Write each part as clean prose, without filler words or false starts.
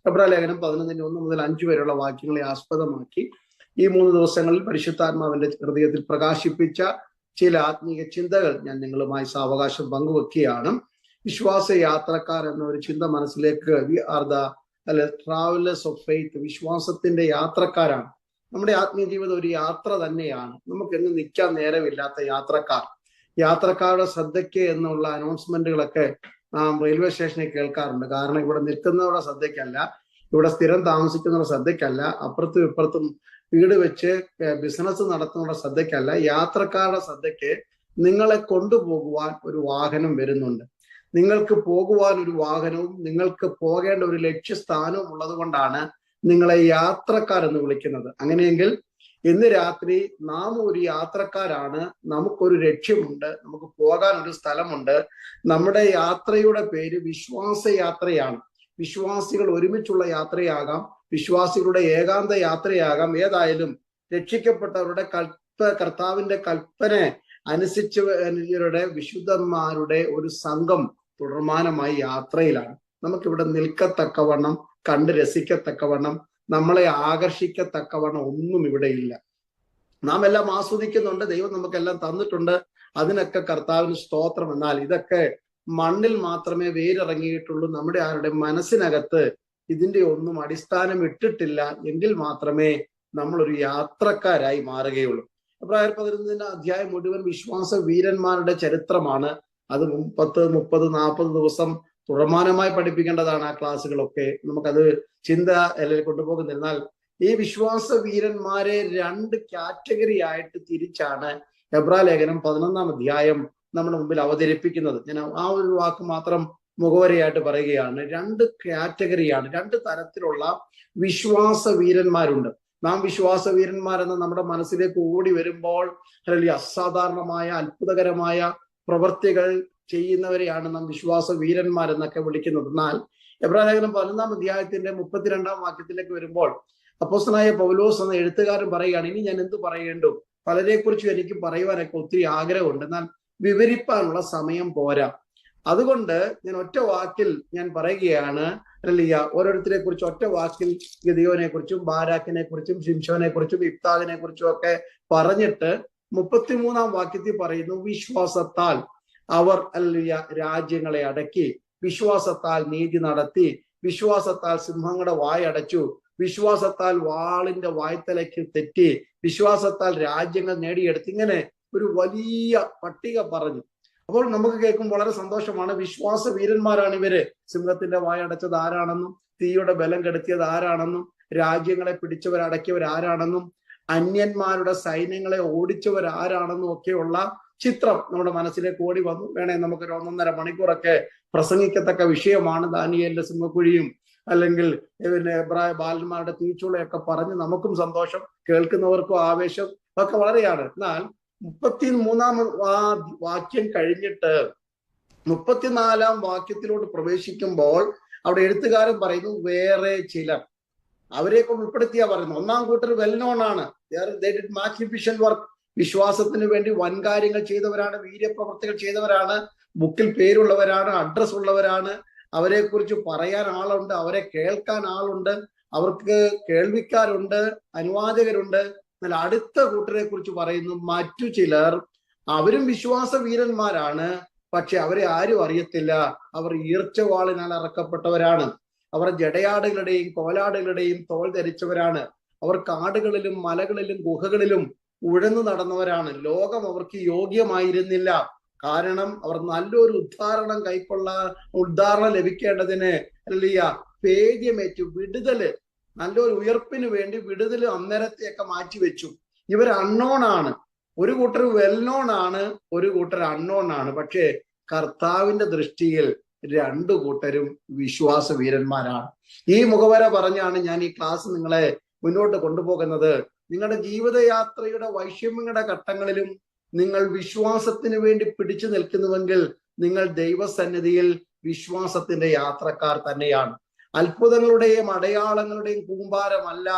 എബ്രായ ലേഖനം 11:1 മുതൽ 5 വരെയുള്ള വാക്യങ്ങളെ ആസ്പദമാക്കി ഈ 3 ദിവസങ്ങളിൽ പരിശുദ്ധാത്മാവിന്റെ ഹൃദയത്തിൽ പ്രകാശിപ്പിച്ച ചില ആത്മീയ ചിന്തകൾ ഞാൻ നിങ്ങളുമായി സാവകാശം പങ്കുവെക്കുകയാണ്. വിശ്വാസ യാത്രക്കാർ എന്ന ഒരു ചിന്ത മനസ്സിലേക്ക്, we are the travellers of faith, വിശ്വാസത്തിന്റെ യാത്രക്കാരാണ്. നമ്മുടെ ആത്മീയ ജീവിതം ഒരു യാത്ര തന്നെയാണ്. നമുക്ക് എങ്ങും നിൽക്കാൻ നേരമില്ലാത്ത യാത്രക്കാർ. യാത്രക്കാരുടെ ശ്രദ്ധയ്ക്ക് എന്നുള്ള അനൗൺസ്മെന്റുകളൊക്കെ റെയിൽവേ സ്റ്റേഷനിൽ കേൾക്കാറുണ്ട്. കാരണം ഇവിടെ നിൽക്കുന്നവരുടെ ശ്രദ്ധയ്ക്കല്ല, ഇവിടെ സ്ഥിരം താമസിക്കുന്നവരുടെ ശ്രദ്ധയ്ക്കല്ല, അപ്പുറത്തും ഇപ്പുറത്തും വീട് വെച്ച് ബിസിനസ് നടത്തുന്നവരുടെ ശ്രദ്ധയ്ക്കല്ല, യാത്രക്കാരുടെ ശ്രദ്ധയ്ക്ക് നിങ്ങളെ കൊണ്ടുപോകുവാൻ ഒരു വാഹനം വരുന്നുണ്ട്. നിങ്ങൾക്ക് പോകുവാൻ ഒരു വാഹനവും നിങ്ങൾക്ക് പോകേണ്ട ഒരു ലക്ഷ്യസ്ഥാനവും ഉള്ളത് കൊണ്ടാണ് നിങ്ങളെ യാത്രക്കാരെന്ന് വിളിക്കുന്നത്. അങ്ങനെയെങ്കിൽ ഇന്ന് രാത്രി നാം ഒരു യാത്രക്കാരാണ്. നമുക്കൊരു ലക്ഷ്യമുണ്ട്, നമുക്ക് പോകാൻ ഒരു സ്ഥലമുണ്ട്. നമ്മുടെ യാത്രയുടെ പേര് വിശ്വാസ യാത്രയാണ്. വിശ്വാസികൾ ഒരുമിച്ചുള്ള യാത്രയാകാം, വിശ്വാസികളുടെ ഏകാന്ത യാത്രയാകാം. ഏതായാലും രക്ഷിക്കപ്പെട്ടവരുടെ കർത്താവിന്റെ കൽപ്പന അനുസരിച്ചവരുടെ വിശുദ്ധന്മാരുടെ ഒരു സംഘം തുടർമാനമായി യാത്രയിലാണ്. നമുക്കിവിടെ നിൽക്കത്തക്കവണ്ണം, കണ്ട് രസിക്കത്തക്കവണ്ണം, നമ്മളെ ആകർഷിക്കത്തക്കവണ്ണം ഒന്നും ഇവിടെ ഇല്ല. നാം എല്ലാം ആസ്വദിക്കുന്നുണ്ട്, ദൈവം നമുക്കെല്ലാം തന്നിട്ടുണ്ട്, അതിനൊക്കെ കർത്താവിന് സ്തോത്രം. എന്നാൽ ഇതൊക്കെ മണ്ണിൽ മാത്രമേ വേരിറങ്ങിയിട്ടുള്ളൂ. നമ്മുടെ ആരുടെ മനസ്സിനകത്ത് ഇതിന്റെ ഒന്നും അടിസ്ഥാനം ഇട്ടിട്ടില്ല എങ്കിൽ മാത്രമേ നമ്മളൊരു യാത്രക്കാരായി മാറുകയുള്ളൂ. എബ്രായർ 11 അധ്യായം മുഴുവൻ വിശ്വാസ വീരന്മാരുടെ ചരിത്രമാണ്. അത് 30, 30, 40 ദിവസം തുടർമാനമായി പഠിപ്പിക്കേണ്ടതാണ് ആ ക്ലാസ്സുകളൊക്കെ. നമുക്കത് ചിന്ത അല്ലെങ്കിൽ കൊണ്ടുപോകുന്നില്ല. എന്നാൽ ഈ വിശ്വാസ വീരന്മാരെ 2 കാറ്റഗറി ആയിട്ട് തിരിച്ചാണ് എബ്രായ ലേഖനം 11 അധ്യായം നമ്മുടെ മുമ്പിൽ അവതരിപ്പിക്കുന്നത്. ഞാൻ ആ ഒരു വാക്ക് മാത്രം മുഖവരയായിട്ട് പറയുകയാണ്. 2 കാറ്റഗറിയാണ്, 2 തരത്തിലുള്ള വിശ്വാസ വീരന്മാരുണ്ട്. നാം വിശ്വാസ വീരന്മാരെന്ന് നമ്മുടെ മനസ്സിലേക്ക് ഓടി വരുമ്പോൾ അസാധാരണമായ അത്ഭുതകരമായ പ്രവൃത്തികൾ ചെയ്യുന്നവരെയാണ് നാം വിശ്വാസ വീരന്മാരെന്നൊക്കെ വിളിക്കുന്നത്. എന്നാൽ എബ്രായ ലേഖനം 11 അധ്യായത്തിന്റെ 32 വാക്യത്തിലേക്ക് വരുമ്പോൾ അപ്പോസ്തലനായ പൗലോസ് എന്ന എഴുത്തുകാരൻ പറയുകയാണ്, ഇനി ഞാൻ എന്ത് പറയേണ്ടു, പലരെ കുറിച്ചും എനിക്ക് പറയുവാനൊക്കെ ഒത്തിരി ആഗ്രഹമുണ്ട്, എന്നാൽ വിവരിപ്പാനുള്ള സമയം പോരാ. അതുകൊണ്ട് ഞാൻ ഒറ്റ വാക്കിൽ ഞാൻ പറയുകയാണ്. ഓരോരുത്തരെ കുറിച്ചും ഒറ്റ വാക്കിൽ ഗിദെയോനെ കുറിച്ചും ബാരാക്കിനെ കുറിച്ചും ശിംശോനെ കുറിച്ചും ഇഫ്താഹിനെ കുറിച്ചും ഒക്കെ പറഞ്ഞിട്ട് 33 വാക്യത്തിൽ പറയുന്നു, വിശ്വാസത്താൽ അവർ രാജ്യങ്ങളെ അടക്കി, വിശ്വാസത്താൽ നീതി നടത്തി, വിശ്വാസത്താൽ സിംഹങ്ങളുടെ വായടച്ചു, വിശ്വാസത്താൽ വാളിന്റെ വായ്ത്തലയ്ക്ക് തെറ്റി, വിശ്വാസത്താൽ രാജ്യങ്ങൾ നേടിയെടുത്ത്. ഇങ്ങനെ ഒരു വലിയ പട്ടിക പറഞ്ഞു. അപ്പോൾ നമുക്ക് കേൾക്കുമ്പോൾ വളരെ സന്തോഷമാണ്. വിശ്വാസ വീരന്മാരാണ് ഇവര്. സിംഹത്തിന്റെ വായടച്ചത് ആരാണെന്നും, തീയുടെ ബലം കെടുത്തിയത് ആരാണെന്നും, രാജ്യങ്ങളെ പിടിച്ചവരടക്കിയവർ ആരാണെന്നും, അന്യന്മാരുടെ സൈന്യങ്ങളെ ഓടിച്ചവർ ആരാണെന്നും ഒക്കെയുള്ള ചിത്രം നമ്മുടെ മനസ്സിലേക്ക് ഓടി വന്നു. വേണേ നമുക്കൊരു 1.5 മണിക്കൂറൊക്കെ പ്രസംഗിക്കത്തക്ക വിഷയമാണ്. ദാനിയേലിന്റെ സിംഹക്കുഴിയും അല്ലെങ്കിൽ എബ്രായ ബാലന്മാരുടെ തീച്ചുളയൊക്കെ പറഞ്ഞ് നമുക്കും സന്തോഷം, കേൾക്കുന്നവർക്കും ആവേശം ഒക്കെ വളരെയാണ്. എന്നാൽ 33 വാക്യം കഴിഞ്ഞിട്ട് 34 വാക്യത്തിലോട്ട് പ്രവേശിക്കുമ്പോൾ അവിടെ എഴുത്തുകാരൻ പറയുന്നു, വേറെ ചിലർ, അവരെയൊക്കെ ഉൾപ്പെടുത്തിയാ പറയുന്നു. 1 കൂട്ടർ വെൽ നോൺ ആണ്, മാഗ്നിഫിഷ്യന്റ് വർക്ക്, വിശ്വാസത്തിന് വേണ്ടി വൻകാര്യങ്ങൾ ചെയ്തവരാണ്, വീര്യപ്രവർത്തികൾ ചെയ്തവരാണ്, ബുക്കിൽ പേരുള്ളവരാണ്, അഡ്രസ് ഉള്ളവരാണ്, അവരെ കുറിച്ച് പറയാൻ ആളുണ്ട്, അവരെ കേൾക്കാൻ ആളുണ്ട്, അവർക്ക് കേൾവിക്കാരുണ്ട്, അനുവാചകരുണ്ട്. എന്നാൽ അടുത്ത കൂട്ടരെ കുറിച്ച് പറയുന്നു, മറ്റു ചിലർ, അവരും വിശ്വാസ വീരന്മാരാണ്, പക്ഷെ അവരെ ആരും അറിയത്തില്ല. അവർ ഈർച്ചവാളിനാൽ അറക്കപ്പെട്ടവരാണ്, അവർ ജടയാടുകളുടെയും കോലാടുകളുടെയും തോൾ ധരിച്ചവരാണ്, അവർ കാടുകളിലും മലകളിലും ഗുഹകളിലും ഉഴന്നു നടന്നവരാണ്. ലോകം അവർക്ക് യോഗ്യമായിരുന്നില്ല. കാരണം അവർ നല്ലൊരു ഉദ്ധാരണം ലഭിക്കേണ്ടതിന് പേദ്യമേറ്റു, വിടുതല്, നല്ലൊരു ഉയർപ്പിന് വേണ്ടി വിടുതൽ അന്നേരത്തെയൊക്കെ മാറ്റിവെച്ചു. ഇവർ അൺനോൺ ആണ്. ഒരു കൂട്ടർ വെൽ നോൺ ആണ്, ഒരു കൂട്ടർ അൺനോൺ ആണ്. പക്ഷേ കർത്താവിന്റെ ദൃഷ്ടിയിൽ 2 കൂട്ടരും വിശ്വാസ വീരന്മാരാണ്. ഈ മുഖവര പറഞ്ഞാണ് ഞാൻ ഈ ക്ലാസ് നിങ്ങളെ മുന്നോട്ട് കൊണ്ടുപോകുന്നത്. നിങ്ങളുടെ ജീവിതയാത്രയുടെ വൈഷമ്യങ്ങളുടെ ഘട്ടങ്ങളിലും നിങ്ങൾ വിശ്വാസത്തിന് വേണ്ടി പിടിച്ചു നിൽക്കുന്നുവെങ്കിൽ നിങ്ങൾ ദൈവസന്നിധിയിൽ വിശ്വാസത്തിന്റെ യാത്രക്കാർ തന്നെയാണ്. അത്ഭുതങ്ങളുടെയും അടയാളങ്ങളുടെയും കൂമ്പാരമല്ല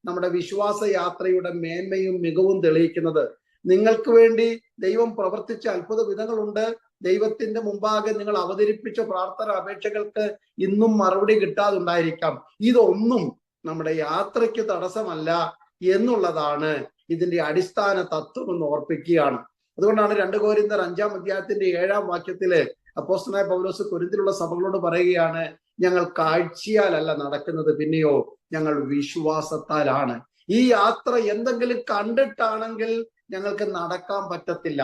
നമ്മുടെ വിശ്വാസ യാത്രയുടെ മേന്മയും മികവും തെളിയിക്കുന്നത്. നിങ്ങൾക്ക് വേണ്ടി ദൈവം പ്രവർത്തിച്ച അത്ഭുത വിധങ്ങളുണ്ട്, ദൈവത്തിന്റെ മുമ്പാകെ നിങ്ങൾ അവതരിപ്പിച്ച പ്രാർത്ഥന അപേക്ഷകൾക്ക് ഇന്നും മറുപടി കിട്ടാതുണ്ടായിരിക്കാം. ഇതൊന്നും നമ്മുടെ യാത്രയ്ക്ക് തടസ്സമല്ല എന്നുള്ളതാണ് ഇതിന്റെ അടിസ്ഥാന തത്വം എന്ന് ഓർപ്പിക്കുകയാണ്. അതുകൊണ്ടാണ് 2 കൊരിന്ത്യർ 5-ാം അധ്യായത്തിന്റെ 7-ാം വാക്യത്തില് അപ്പോസ്തലനായ പൗലോസ് കൊരിന്തിലുള്ള സഭകളോട് പറയുകയാണ്, ഞങ്ങൾ കാഴ്ചയാലല്ല നടക്കുന്നത്, പിന്നെയോ ഞങ്ങൾ വിശ്വാസത്താലാണ്. ഈ യാത്ര എന്തെങ്കിലും കണ്ടിട്ടാണെങ്കിൽ ഞങ്ങൾക്ക് നടക്കാൻ പറ്റത്തില്ല.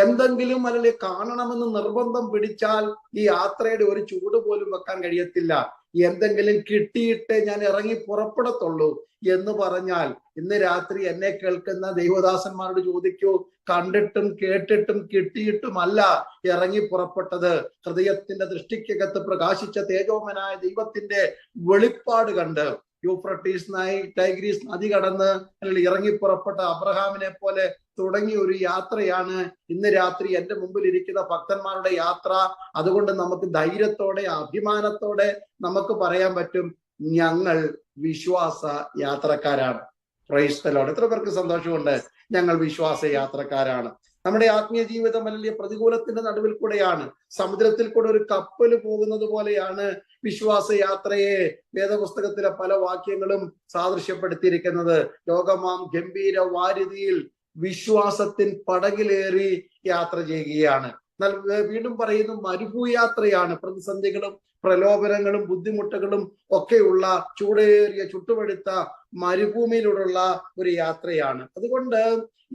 എന്തെങ്കിലും അല്ലെങ്കിൽ കാണണമെന്ന് നിർബന്ധം പിടിച്ചാൽ ഈ യാത്രയുടെ ഒരു ചൂട് പോലും വെക്കാൻ കഴിയത്തില്ല. എന്തെങ്കിലും കിട്ടിയിട്ടേ ഞാൻ ഇറങ്ങി പുറപ്പെടത്തുള്ളൂ എന്ന് പറഞ്ഞാൽ, ഇന്ന് രാത്രി എന്നെ കേൾക്കുന്ന ദൈവദാസന്മാരോട് ചോദിക്കൂ, കണ്ടിട്ടും കേട്ടിട്ടും കിട്ടിയിട്ടുമല്ല ഇറങ്ങി പുറപ്പെട്ടത്. ഹൃദയത്തിന്റെ ദൃഷ്ടിക്കകത്ത് പ്രകാശിച്ച തേജോമനായ ദൈവത്തിന്റെ വെളിപ്പാട് കണ്ട് യൂഫ്രട്ടീസ് ടൈഗ്രീസ് നദി കടന്ന് അല്ലെങ്കിൽ ഇറങ്ങി പുറപ്പെട്ട അബ്രഹാമിനെ പോലെ തുടങ്ങിയ ഒരു യാത്രയാണ് ഇന്ന് രാത്രി എന്റെ മുമ്പിൽ ഇരിക്കുന്ന ഭക്തന്മാരുടെ യാത്ര. അതുകൊണ്ട് നമുക്ക് ധൈര്യത്തോടെ അഭിമാനത്തോടെ നമുക്ക് പറയാൻ പറ്റും, ഞങ്ങൾ വിശ്വാസ യാത്രക്കാരാണ്. Price the Lord. എത്ര പേർക്ക് സന്തോഷമുണ്ട്? ഞങ്ങൾ വിശ്വാസ യാത്രക്കാരാണ്. നമ്മുടെ ആത്മീയ ജീവിതം വലിയ പ്രതികൂലത്തിന്റെ നടുവിൽ കൂടെയാണ്. സമുദ്രത്തിൽ കൂടെ ഒരു കപ്പൽ പോകുന്നത് പോലെയാണ് വിശ്വാസ യാത്രയെ വേദപുസ്തകത്തിലെ പല വാക്യങ്ങളും സാദൃശ്യപ്പെടുത്തിയിരിക്കുന്നത്. ലോകമാം ഗംഭീര വാരിധിയിൽ വിശ്വാസത്തിൻ പടകിലേറി യാത്ര ചെയ്യുകയാണ്. എന്നാൽ വീണ്ടും പറയുന്നു, മരുഭൂയാത്രയാണ്. പ്രതിസന്ധികളും പ്രലോഭനങ്ങളും ബുദ്ധിമുട്ടുകളും ഒക്കെയുള്ള ചൂടേറിയ ചുട്ടുപഴുത്ത മരുഭൂമിയിലൂടെയുള്ള ഒരു യാത്രയാണ്. അതുകൊണ്ട്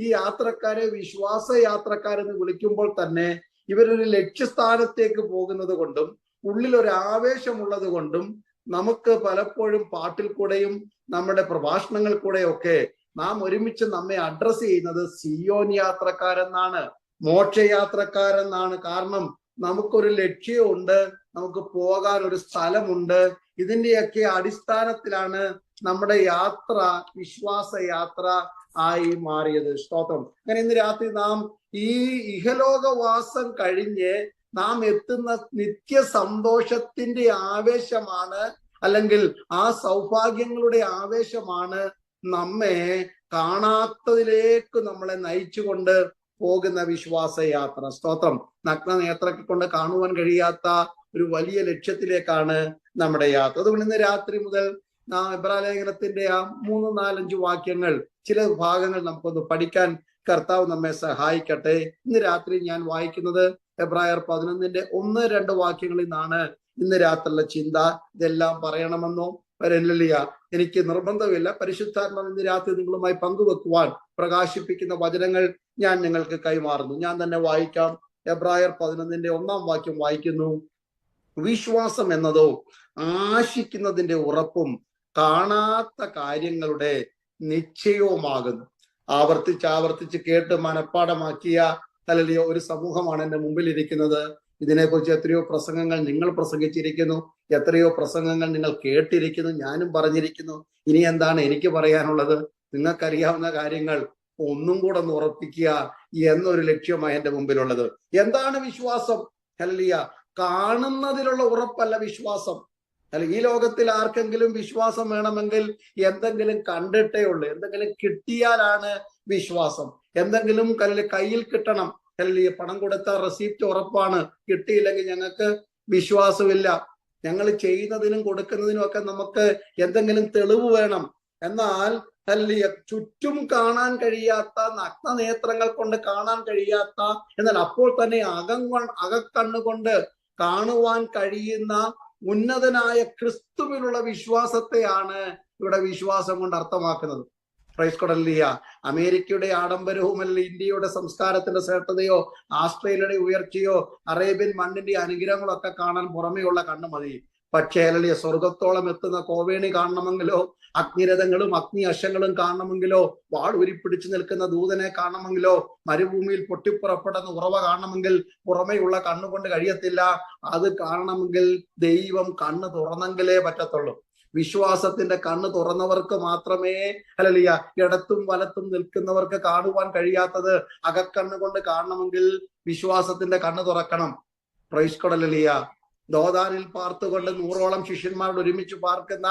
ഈ യാത്രക്കാരെ വിശ്വാസ യാത്രക്കാരെന്ന് വിളിക്കുമ്പോൾ തന്നെ ഇവരൊരു ലക്ഷ്യസ്ഥാനത്തേക്ക് പോകുന്നത് കൊണ്ടും ഉള്ളിൽ ഒരു ആവേശമുള്ളത് കൊണ്ടും നമുക്ക് പലപ്പോഴും പാട്ടിൽ കൂടെയും നമ്മുടെ പ്രഭാഷണങ്ങൾ കൂടെയൊക്കെ നാം ഒരുമിച്ച് നമ്മെ അഡ്രസ് ചെയ്യുന്നത് സിയോൻ യാത്രക്കാരെന്നാണ്, മോക്ഷയാത്രക്കാരെന്നാണ്. കാരണം നമുക്കൊരു ലക്ഷ്യമുണ്ട്, നമുക്ക് പോകാൻ ഒരു സ്ഥലമുണ്ട്. ഇതിന്റെയൊക്കെ അടിസ്ഥാനത്തിലാണ് നമ്മുടെ യാത്ര വിശ്വാസ യാത്ര ആയി മാറിയത്. സ്തോത്രം. അങ്ങനെ ഇന്ന് രാത്രി നാം ഈ ഇഹലോകവാസം കഴിഞ്ഞ് നാം എത്തുന്ന നിത്യ സന്തോഷത്തിന്റെ ആവേശമാണ്, അല്ലെങ്കിൽ ആ സൗഭാഗ്യങ്ങളുടെ ആവേശമാണ് നമ്മെ കാണാത്തതിലേക്ക് നമ്മളെ നയിച്ചുകൊണ്ട് പോകുന്ന വിശ്വാസ യാത്ര. സ്തോത്രം. നഗ്ന നേത്രത്തെ കൊണ്ട് കാണുവാൻ കഴിയാത്ത ഒരു വലിയ ലക്ഷ്യത്തിലേക്കാണ് നമ്മുടെ യാത്ര. അതുകൊണ്ട് ഇന്ന് രാത്രി മുതൽ നാം എബ്രായലേഖനത്തിന്റെ ആ 3-4-5 വാക്യങ്ങൾ, ചില ഭാഗങ്ങൾ നമുക്കൊന്ന് പഠിക്കാൻ കർത്താവ് നമ്മെ സഹായിക്കട്ടെ. ഇന്ന് രാത്രി ഞാൻ വായിക്കുന്നത് എബ്രായർ 11-ന്റെ 1-2 വാക്യങ്ങളിൽ നിന്നാണ് ഇന്ന് രാത്രിയുള്ള ചിന്ത. ഇതെല്ലാം പറയണമെന്നോ വരലില്ല, എനിക്ക് നിർബന്ധമില്ല. പരിശുദ്ധാത്മാവ് ഇന്ന് രാത്രി നിങ്ങളുമായി പങ്കുവെക്കുവാൻ പ്രകാശിപ്പിക്കുന്ന വചനങ്ങൾ ഞാൻ നിങ്ങൾക്ക് കൈമാറുന്നു. ഞാൻ തന്നെ വായിക്കാം. എബ്രായർ 11-ന്റെ 1-ാം വാക്യം വായിക്കുന്നു. വിശ്വാസം എന്നതോ ആശിക്കുന്നതിന്റെ ഉറപ്പും കാണാത്ത കാര്യങ്ങളുടെ നിശ്ചയവുമാകുന്നു. ആവർത്തിച്ച് കേട്ട് മനഃപ്പാടമാക്കിയ അല്ലെങ്കിൽ ഒരു സമൂഹമാണ് എൻ്റെ മുമ്പിൽ ഇരിക്കുന്നത്. ഇതിനെക്കുറിച്ച് എത്രയോ പ്രസംഗങ്ങൾ നിങ്ങൾ പ്രസംഗിച്ചിരിക്കുന്നു, എത്രയോ പ്രസംഗങ്ങൾ നിങ്ങൾ കേട്ടിരിക്കുന്നു, ഞാനും പറഞ്ഞിരിക്കുന്നു. ഇനി എന്താണ് എനിക്ക് പറയാനുള്ളത്? നിങ്ങൾക്കറിയാവുന്ന കാര്യങ്ങൾ ഒന്നും കൂടെ ഒന്ന് ഉറപ്പിക്കുക എന്നൊരു ലക്ഷ്യമായി എൻ്റെ മുമ്പിലുള്ളത്. എന്താണ് വിശ്വാസം? ഹല്ലേലൂയ. കാണുന്നതിലുള്ള ഉറപ്പല്ല വിശ്വാസം. അല്ല, ഈ ലോകത്തിൽ ആർക്കെങ്കിലും വിശ്വാസം വേണമെങ്കിൽ എന്തെങ്കിലും കണ്ടിട്ടേ ഉള്ളൂ, എന്തെങ്കിലും കിട്ടിയാലാണ് വിശ്വാസം. എന്തെങ്കിലും കയ്യിൽ കിട്ടണം. അല്ലെങ്കിൽ പണം കൊടുത്ത റെസിപ്റ്റ് ഉറപ്പാണ്, കിട്ടിയില്ലെങ്കിൽ ഞങ്ങൾക്ക് വിശ്വാസമില്ല. ഞങ്ങൾ ചെയ്യുന്നതിനും കൊടുക്കുന്നതിനും ഒക്കെ നമുക്ക് എന്തെങ്കിലും തെളിവ് വേണം. എന്നാൽ ചുറ്റും കാണാൻ കഴിയാത്ത, നഗ്നനേത്രങ്ങൾ കൊണ്ട് കാണാൻ കഴിയാത്ത, എന്നാൽ അപ്പോൾ തന്നെ അകക്കണ്ണുകൊണ്ട് കാണുവാൻ കഴിയുന്ന ഉന്നതനായ ക്രിസ്തുവിലുള്ള വിശ്വാസത്തെയാണ് ഇവിടെ വിശ്വാസം കൊണ്ട് അർത്ഥമാക്കുന്നത്. Price God. ഹല്ലേലൂയ. അമേരിക്കയുടെ ആഡംബരവും അല്ല ഇന്ത്യയുടെ സംസ്കാരത്തിന്റെ ശ്രേഷ്ഠതയോ ആസ്ട്രേലിയയുടെ ഉയർച്ചയോ അറേബ്യൻ മണ്ണിന്റെ അനുഗ്രഹങ്ങളൊക്കെ കാണാൻ പുറമേയുള്ള കണ്ണ് മതി. പക്ഷേ ഹല്ലേലൂയ, സ്വർഗത്തോളം എത്തുന്ന കോവേണി കാണണമെങ്കിലോ, അഗ്നിരഥങ്ങളും അഗ്നി അശങ്ങളും കാണണമെങ്കിലോ, വാൾ ഉരിപ്പിടിച്ചു നിൽക്കുന്ന ദൂതനെ കാണണമെങ്കിലോ, മരുഭൂമിയിൽ പൊട്ടിപ്പുറപ്പെടുന്ന ഉറവ കാണണമെങ്കിൽ പുറമേയുള്ള കണ്ണുകൊണ്ട് കഴിയത്തില്ല. അത് കാണണമെങ്കിൽ ദൈവം കണ്ണ് തുറന്നെങ്കിലേ പറ്റത്തുള്ളൂ. വിശ്വാസത്തിന്റെ കണ്ണ് തുറന്നവർക്ക് മാത്രമേ, ഹല്ലേലൂയ, ഇടത്തും വലത്തും നിൽക്കുന്നവർക്ക് കാണുവാൻ കഴിയാത്തത് അകക്കണ്ണ് കൊണ്ട് കാണണമെങ്കിൽ വിശ്വാസത്തിന്റെ കണ്ണ് തുറക്കണം. Price God. ഹല്ലേലൂയ. ദോതാനിൽ പാർത്തുകൊണ്ട് 100ഓളം ശിഷ്യന്മാരോട് ഒരുമിച്ച് പാർക്കുന്ന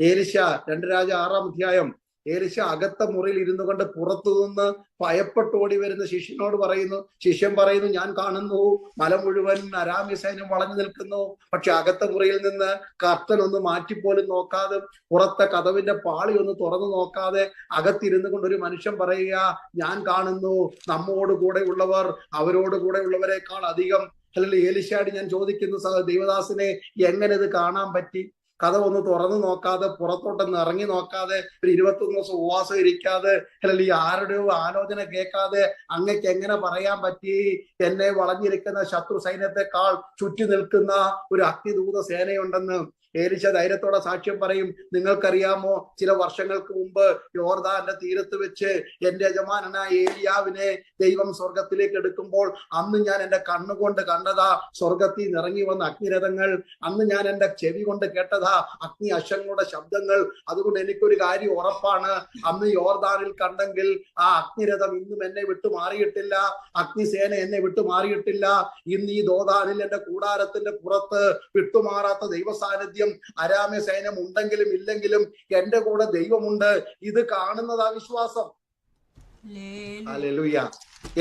എലീശ, 2 രാജ 6-ാം അധ്യായം ഏലിശ അകത്ത മുറിയിൽ ഇരുന്നു കൊണ്ട് പുറത്തു നിന്ന് ഭയപ്പെട്ടോടി വരുന്ന ശിഷ്യനോട് പറയുന്നു. ശിഷ്യൻ പറയുന്നു, ഞാൻ കാണുന്നു മല മുഴുവൻ അരാമ്യ സൈന്യം വളഞ്ഞു നിൽക്കുന്നു. പക്ഷെ അകത്ത മുറിയിൽ നിന്ന് കർട്ടൻ ഒന്ന് മാറ്റിപ്പോലും നോക്കാതെ, പുറത്തെ കതവിന്റെ പാളി ഒന്ന് തുറന്നു നോക്കാതെ അകത്തിരുന്നു കൊണ്ട് ഒരു മനുഷ്യൻ പറയുക, ഞാൻ കാണുന്നു നമ്മോട് കൂടെ ഉള്ളവർ അവരോട് കൂടെ ഉള്ളവരെക്കാൾ അധികം. അല്ലെങ്കിൽ ഏലിശയോട് ഞാൻ ചോദിക്കുന്നു, ദൈവദാസനെ എങ്ങനെ ഇത് കാണാൻ പറ്റി? കഥ ഒന്ന് തുറന്നു നോക്കാതെ, പുറത്തോട്ടൊന്ന് ഇറങ്ങി നോക്കാതെ, ഒരു 21 ദിവസം ഉപവാസം ഇരിക്കാതെ, അല്ലെങ്കിൽ ആരുടെയോ ആലോചന കേൾക്കാതെ അങ്ങക്ക് എങ്ങനെ പറയാൻ പറ്റി എന്നെ വളഞ്ഞിരിക്കുന്ന ശത്രു സൈന്യത്തെക്കാൾ ചുറ്റി നിൽക്കുന്ന ഒരു അഗ്നിദൂത സേനയുണ്ടെന്ന്? ഏലിശ ധൈര്യത്തോടെ സാക്ഷ്യം പറയും. നിങ്ങൾക്കറിയാമോ, ചില വർഷങ്ങൾക്ക് മുമ്പ് യോർദാന്റെ തീരത്ത് വെച്ച് എന്റെ യജമാനായ ഏലിയാവിനെ ദൈവം സ്വർഗത്തിലേക്ക് എടുക്കുമ്പോൾ അന്ന് ഞാൻ എന്റെ കണ്ണുകൊണ്ട് കണ്ടതാ സ്വർഗത്തിൽ നിറങ്ങി വന്ന അഗ്നിരഥങ്ങൾ. അന്ന് ഞാൻ എന്റെ ചെവി കൊണ്ട് കേട്ടതാ അഗ്നി അശ്വങ്ങളുടെ ശബ്ദങ്ങൾ. അതുകൊണ്ട് എനിക്കൊരു കാര്യം ഉറപ്പാണ്, അന്ന് യോർദാനിൽ കണ്ടെങ്കിൽ ആ അഗ്നിരഥം ഇന്നും എന്നെ വിട്ടു മാറിയിട്ടില്ല, അഗ്നിസേന എന്നെ വിട്ടു മാറിയിട്ടില്ല. ഇന്ന് ഈ ദോദാനിൽ എന്റെ കൂടാരത്തിന്റെ പുറത്ത് വിട്ടുമാറാത്ത ദൈവസാന്നിധ്യം അരാമ്യ സൈന്യം ഉണ്ടെങ്കിലും ഇല്ലെങ്കിലും എന്റെ കൂടെ ദൈവമുണ്ട്. ഇത് കാണുന്നതാ വിശ്വാസം. ഹല്ലേലൂയ.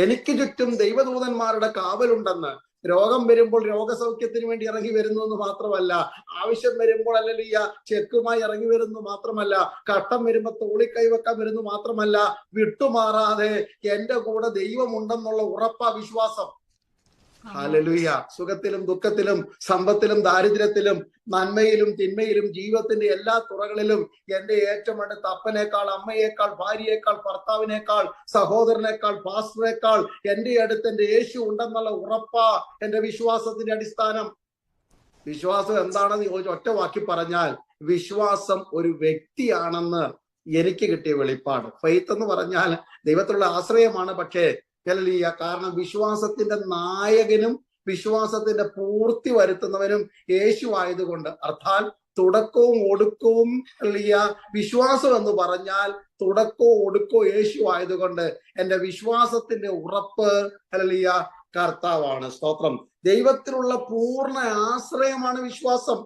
എനിക്ക് ചുറ്റും ദൈവദൂതന്മാരുടെ കാവലുണ്ടെന്ന്. രോഗം വരുമ്പോൾ രോഗസൗഖ്യത്തിന് വേണ്ടി ഇറങ്ങി വരുന്നു എന്ന് മാത്രമല്ല, ആവശ്യം വരുമ്പോൾ ഹല്ലേലൂയ ചെക്കുമായി ഇറങ്ങി വരുന്നു മാത്രമല്ല, കട്ടം വരുമ്പോ തോളി കൈവെക്കാൻ വരുന്നു മാത്രമല്ല, വിട്ടുമാറാതെ എന്റെ കൂടെ ദൈവമുണ്ടെന്നുള്ള ഉറപ്പാ വിശ്വാസം. ഹല്ലേലൂയ. സുഖത്തിലും ദുഃഖത്തിലും സമ്പത്തിലും ദാരിദ്ര്യത്തിലും നന്മയിലും തിന്മയിലും ജീവിതത്തിന്റെ എല്ലാ തുറകളിലും എന്റെ ഏറ്റവും അടുത്ത അപ്പനേക്കാൾ, അമ്മയേക്കാൾ, ഭാര്യയേക്കാൾ, ഭർത്താവിനേക്കാൾ, സഹോദരനേക്കാൾ, പാസ്റ്ററേക്കാൾ എന്റെ അടുത്ത് എന്റെ യേശു ഉണ്ടെന്നുള്ള ഉറപ്പാ എന്റെ വിശ്വാസത്തിന്റെ അടിസ്ഥാനം. വിശ്വാസം എന്താണെന്ന് ചോദിച്ച ഒറ്റ വാക്കി പറഞ്ഞാൽ, വിശ്വാസം ഒരു വ്യക്തിയാണെന്ന് എനിക്ക് കിട്ടിയ വെളിപ്പാട്. ഫെയ്ത്ത് എന്ന് പറഞ്ഞാൽ ദൈവത്തിലുള്ള ആശ്രയമാണ്. പക്ഷേ ഹല്ലേലൂയ, കാരണം വിശ്വാസത്തിന്റെ നായകനും വിശ്വാസത്തിന്റെ പൂർത്തി വരുത്തുന്നവനും യേശു ആയതുകൊണ്ട്, അർത്ഥാൽ തുടക്കവും ഒടുക്കവും ഹല്ലേലൂയ വിശ്വാസം എന്ന് പറഞ്ഞാൽ തുടക്കവും ഒടുക്കവും യേശു ആയതുകൊണ്ട് എന്റെ വിശ്വാസത്തിന്റെ ഉറപ്പ് ഹല്ലേലൂയ കർത്താവാണ്. സ്തോത്രം. ദൈവത്തിലുള്ള പൂർണ്ണ ആശ്രയമാണ് വിശ്വാസം.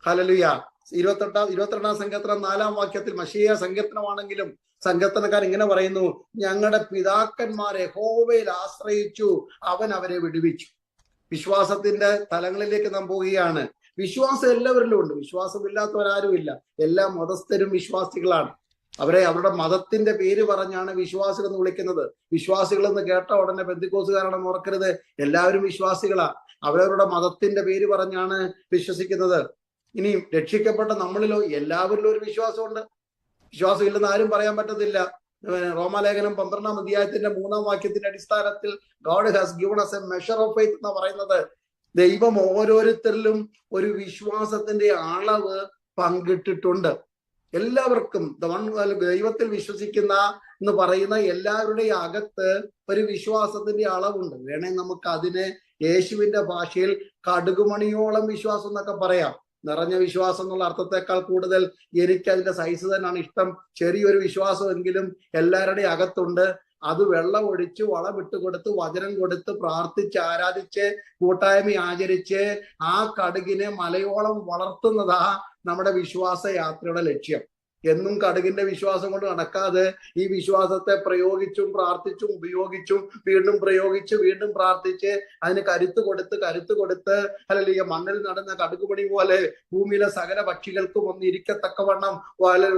ഹല്ലേലൂയ. 22 സങ്കീർത്തനം 4 വാക്യത്തിൽ മശീയ സങ്കീർത്തനമാണെങ്കിലും സങ്കീർത്തനക്കാർ ഇങ്ങനെ പറയുന്നു, ഞങ്ങളുടെ പിതാക്കന്മാർ യഹോവയിൽ ആശ്രയിച്ചു, അവൻ അവരെ വിടുവിച്ചു. വിശ്വാസത്തിന്റെ തലങ്ങളിലേക്ക് നാം പോവുകയാണ്. വിശ്വാസം എല്ലാവരിലും ഉണ്ട്, വിശ്വാസമില്ലാത്തവരാരുമില്ല. എല്ലാ മതസ്ഥരും വിശ്വാസികളാണ്. അവരുടെ മതത്തിന്റെ പേര് പറഞ്ഞാണ് വിശ്വാസികൾ എന്ന് വിളിക്കുന്നത്. വിശ്വാസികൾ എന്ന് കേട്ട ഉടനെ പെന്തിക്കോസുകാരാണെന്ന് ഓർക്കരുത്, എല്ലാവരും വിശ്വാസികളാ. അവരവരുടെ മതത്തിന്റെ പേര് പറഞ്ഞാണ് വിശ്വസിക്കുന്നത്. ഇനി രക്ഷിക്കപ്പെട്ട നമ്മളിലോ എല്ലാവരിലും ഒരു വിശ്വാസമുണ്ട്. വിശ്വാസം ഇല്ലെന്ന് ആരും പറയാൻ പറ്റത്തില്ല. റോമാലേഖനം 12 അധ്യായത്തിന്റെ 3 വാക്യത്തിന്റെ അടിസ്ഥാനത്തിൽ God has given us A measure of faith എന്ന് പറയുന്നത്, ദൈവം ഓരോരുത്തരിലും ഒരു വിശ്വാസത്തിന്റെ അളവ് പങ്കിട്ടിട്ടുണ്ട്. എല്ലാവർക്കും ദൈവത്തിൽ വിശ്വസിക്കുന്ന എന്ന് പറയുന്ന എല്ലാവരുടെയും അകത്ത് ഒരു വിശ്വാസത്തിന്റെ അളവുണ്ട്. വേണേ നമുക്ക് അതിനെ യേശുവിന്റെ ഭാഷയിൽ കടുകുമണിയോളം വിശ്വാസം എന്നൊക്കെ പറയാം. നിറഞ്ഞ വിശ്വാസം എന്നുള്ള അർത്ഥത്തെക്കാൾ കൂടുതൽ എനിക്ക് അതിന്റെ സൈസ് തന്നെയാണ് ഇഷ്ടം. ചെറിയൊരു വിശ്വാസമെങ്കിലും എല്ലാവരുടെയും അകത്തുണ്ട്. അത് വെള്ളം ഒഴിച്ച് വളമിട്ട് കൊടുത്ത് വചനം കൊടുത്ത് പ്രാർത്ഥിച്ച് ആരാധിച്ച് കൂട്ടായ്മ ആചരിച്ച് ആ കടുകിനെ മലയോളം വളർത്തുന്നതാ നമ്മുടെ വിശ്വാസ യാത്രയുടെ ലക്ഷ്യം. എന്നും കടുകിന്റെ വിശ്വാസം കൊണ്ട് നടക്കാതെ ഈ വിശ്വാസത്തെ പ്രയോഗിച്ചും പ്രാർത്ഥിച്ചും ഉപയോഗിച്ചും വീണ്ടും പ്രയോഗിച്ച് വീണ്ടും പ്രാർത്ഥിച്ച് അതിന് കരുത്ത് കൊടുത്ത് അല്ലെങ്കിൽ മണ്ണിൽ നടന്ന കടുകുപണി പോലെ ഭൂമിയിലെ സകല പക്ഷികൾക്കും ഒന്ന് ഇരിക്കത്തക്കവണ്ണം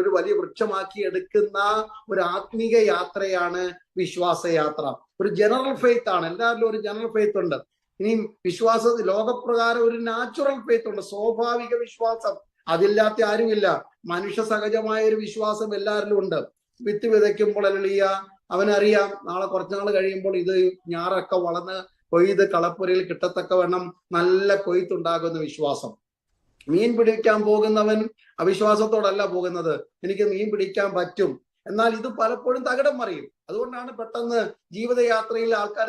ഒരു വലിയ വൃക്ഷമാക്കി എടുക്കുന്ന ഒരു ആത്മീക യാത്രയാണ് വിശ്വാസയാത്ര. ഒരു ജനറൽ ഫെയ്ത്ത് ആണ്. എല്ലാവരിലും ഒരു ജനറൽ ഫെയ്ത്ത് ഉണ്ട്. ഇനി വിശ്വാസ ലോകപ്രകാരം ഒരു നാച്ചുറൽ ഫെയ്ത്ത് ഉണ്ട്, സ്വാഭാവിക വിശ്വാസം. അതില്ലാത്ത ആരുമില്ല. മനുഷ്യ സഹജമായ ഒരു വിശ്വാസം എല്ലാവരിലും ഉണ്ട്. വിത്ത് വിതയ്ക്കുമ്പോൾ ഹല്ലേലൂയ അവനറിയാം നാളെ കുറച്ചുനാൾ കഴിയുമ്പോൾ ഇത് ഞാറൊക്കെ വളർന്ന് കൊയ്ത് കളപ്പുരയിൽ കിട്ടത്തക്കവണ്ണം നല്ല കൊയ്ത്തുണ്ടാകുന്ന വിശ്വാസം. മീൻ പിടിക്കാൻ പോകുന്നവൻ അവിശ്വാസത്തോടല്ല പോകുന്നത്, എനിക്ക് മീൻ പിടിക്കാൻ പറ്റും. എന്നാൽ ഇത് പലപ്പോഴും തകിടം മറിയും. അതുകൊണ്ടാണ് പെട്ടെന്ന് ജീവിതയാത്രയിൽ ആൾക്കാർ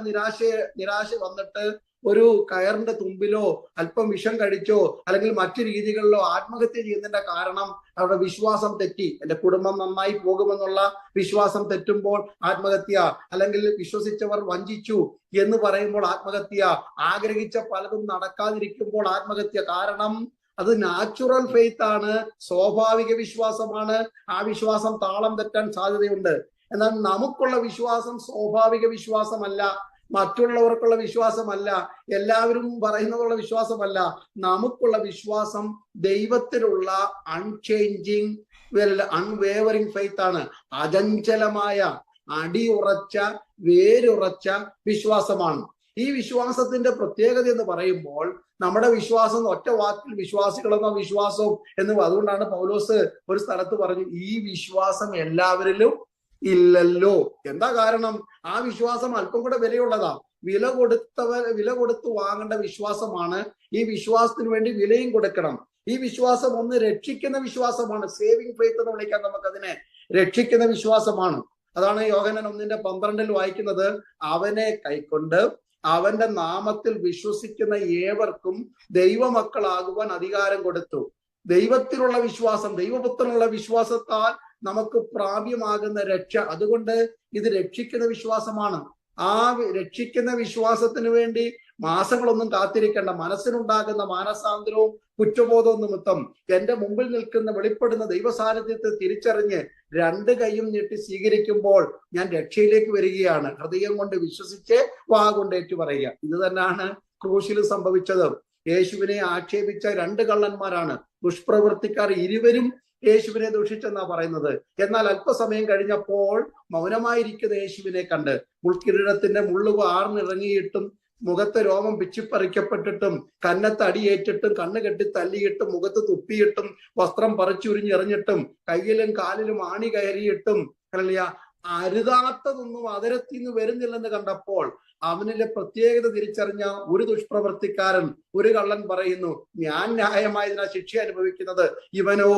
നിരാശ വന്നിട്ട് ഒരു കയറിന്റെ തുമ്പിലോ അല്പം വിഷം കഴിച്ചോ അല്ലെങ്കിൽ മറ്റു രീതികളിലോ ആത്മഹത്യ ചെയ്യുന്നതിന്റെ കാരണം അവരുടെ വിശ്വാസം തെറ്റി. എന്റെ കുടുംബം നന്നായി പോകുമെന്നുള്ള വിശ്വാസം തെറ്റുമ്പോൾ ആത്മഹത്യ, അല്ലെങ്കിൽ വിശ്വസിച്ചവർ വഞ്ചിച്ചു എന്ന് പറയുമ്പോൾ ആത്മഹത്യ, ആഗ്രഹിച്ച പലതും നടക്കാതിരിക്കുമ്പോൾ ആത്മഹത്യ. കാരണം അത് നാച്ചുറൽ ഫെയ്ത്ത് ആണ്, സ്വാഭാവിക വിശ്വാസമാണ്. ആ വിശ്വാസം താളം തെറ്റാൻ സാധ്യതയുണ്ട്. എന്നാൽ നമുക്കുള്ള വിശ്വാസം സ്വാഭാവിക വിശ്വാസമല്ല, മറ്റുള്ളവർക്കുള്ള വിശ്വാസമല്ല, എല്ലാവരും പറയുന്നതുള്ള വിശ്വാസമല്ല. നമുക്കുള്ള വിശ്വാസം ദൈവത്തിലുള്ള അൺചേഞ്ചിങ് അൺവേവറിംഗ് ഫെയ്ത്ത് ആണ്. അചഞ്ചലമായ, അടിയുറച്ച, വേരുറച്ച വിശ്വാസമാണ്. ഈ വിശ്വാസത്തിന്റെ പ്രത്യേകത എന്ന് പറയുമ്പോൾ, നമ്മുടെ വിശ്വാസം ഒറ്റ വാക്കിൽ വിശ്വാസികളെന്നോ വിശ്വാസവും എന്ന്, അതുകൊണ്ടാണ് പൗലോസ് ഒരു സ്ഥലത്ത് പറഞ്ഞു, ഈ വിശ്വാസം എല്ലാവരിലും ഇല്ലല്ലോ. എന്താ കാരണം? ആ വിശ്വാസം അല്പം കൂടെ വിലയുള്ളതാ. വില കൊടുത്ത് വാങ്ങേണ്ട വിശ്വാസമാണ്. ഈ വിശ്വാസത്തിന് വേണ്ടി വിലയും കൊടുക്കണം. ഈ വിശ്വാസം ഒന്ന് രക്ഷിക്കുന്ന വിശ്വാസമാണ്. സേവിങ് ഫെയ്ത്ത് എന്ന് വിളിക്കാൻ നമുക്കതിനെ. രക്ഷിക്കുന്ന വിശ്വാസമാണ്. അതാണ് യോഹന്നാൻ 1:12 വായിക്കുന്നത്, അവനെ കൈക്കൊണ്ട് അവന്റെ നാമത്തിൽ വിശ്വസിക്കുന്ന ഏവർക്കും ദൈവമക്കളാകുവാൻ അധികാരം കൊടുത്തു. ദൈവത്തിലുള്ള വിശ്വാസം, ദൈവപുത്രനുള്ള വിശ്വാസത്താൽ നമുക്ക് പ്രാപ്യമാകുന്ന രക്ഷ. അതുകൊണ്ട് ഇത് രക്ഷിക്കുന്ന വിശ്വാസമാണ്. ആ രക്ഷിക്കുന്ന വിശ്വാസത്തിന് വേണ്ടി മാസങ്ങളൊന്നും കാത്തിരിക്കേണ്ട. മനസ്സിനുണ്ടാകുന്ന മാനസാന്തരവും കുറ്റബോധവും നിമിത്തം എന്റെ മുമ്പിൽ നിൽക്കുന്ന വെളിപ്പെടുന്ന ദൈവസാന്നിധ്യത്തെ തിരിച്ചറിഞ്ഞ് രണ്ട് കൈയും നീട്ടി സ്വീകരിക്കുമ്പോൾ ഞാൻ രക്ഷയിലേക്ക് വരികയാണ്. ഹൃദയം കൊണ്ട് വിശ്വസിച്ച് വാ കൊണ്ട് ഏറ്റു പറയുക. ഇത് തന്നെയാണ് ക്രൂശിൽ സംഭവിച്ചത്. യേശുവിനെ ആക്ഷേപിച്ച രണ്ട് കള്ളന്മാരാണ് ദുഷ്പ്രവൃത്തിക്കാർ. ഇരുവരും യേശുവിനെ ദൂഷിച്ചെന്നാ പറയുന്നത്. എന്നാൽ അല്പസമയം കഴിഞ്ഞപ്പോൾ മൗനമായിരിക്കുന്ന യേശുവിനെ കണ്ട് മുൾക്കിരീടത്തിന്റെ മുള്ളുക ആർന്നിറങ്ങിയിട്ടും മുഖത്തെ രോമം പിച്ചിപ്പറിക്കപ്പെട്ടിട്ടും കന്നത്ത് അടിയേറ്റിട്ടും കണ്ണ് കെട്ടി തല്ലിയിട്ടും മുഖത്ത് തുപ്പിയിട്ടും വസ്ത്രം പറിച്ചുരിഞ്ഞെറിഞ്ഞിട്ടും കയ്യിലും കാലിലും ആണി കയറിയിട്ടും അരുതാത്തതൊന്നും അതരത്തിൽ നിന്ന് വരുന്നില്ലെന്ന് കണ്ടപ്പോൾ അവനിലെ പ്രത്യേകത തിരിച്ചറിഞ്ഞ ഒരു ദുഷ്പ്രവർത്തിക്കാരൻ, ഒരു കള്ളൻ പറയുന്നു, ഞാൻ ന്യായമായതിനാ ശിക്ഷ അനുഭവിക്കുന്നത്, ഇവനോ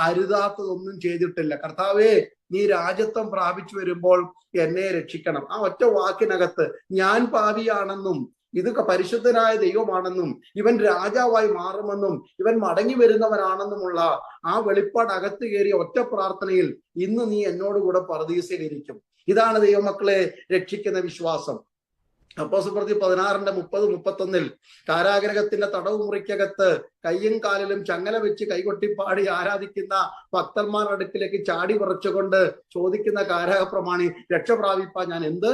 അരുതാത്തതൊന്നും ചെയ്തിട്ടില്ല. കർത്താവേ, നീ രാജത്വം പ്രാപിച്ചു വരുമ്പോൾ എന്നെ രക്ഷിക്കണം. ആ ഒറ്റ വാക്കിനകത്ത് ഞാൻ പാപിയാണെന്നും ഇത് പരിശുദ്ധനായ ദൈവമാണെന്നും ഇവൻ രാജാവായി മാറുമെന്നും ഇവൻ മടങ്ങി വരുന്നവനാണെന്നുമുള്ള ആ വെളിപ്പാട് അകത്ത് കയറിയ ഒറ്റ പ്രാർത്ഥനയിൽ ഇന്ന് നീ എന്നോടുകൂടെ പറുദീസയിലിരിക്കും. ഇതാണ് ദൈവമക്കളെ രക്ഷിക്കുന്ന വിശ്വാസം. അപ്പോസ്തലപ്രവൃത്തി 16:30-31 കാരാഗ്രഹത്തിന്റെ തടവ് മുറിക്കകത്ത് കയ്യും കാലിലും ചങ്ങല വെച്ച് കൈകൊട്ടിപ്പാടി ആരാധിക്കുന്ന ഭക്തന്മാരുടെ അടുക്കിലേക്ക് ചാടി പറിച്ചുകൊണ്ട് ചോദിക്കുന്ന കാരാഗ്രഹപ്രമാണി, രക്ഷ പ്രാപിപ്പാൻ ഞാൻ എന്ത്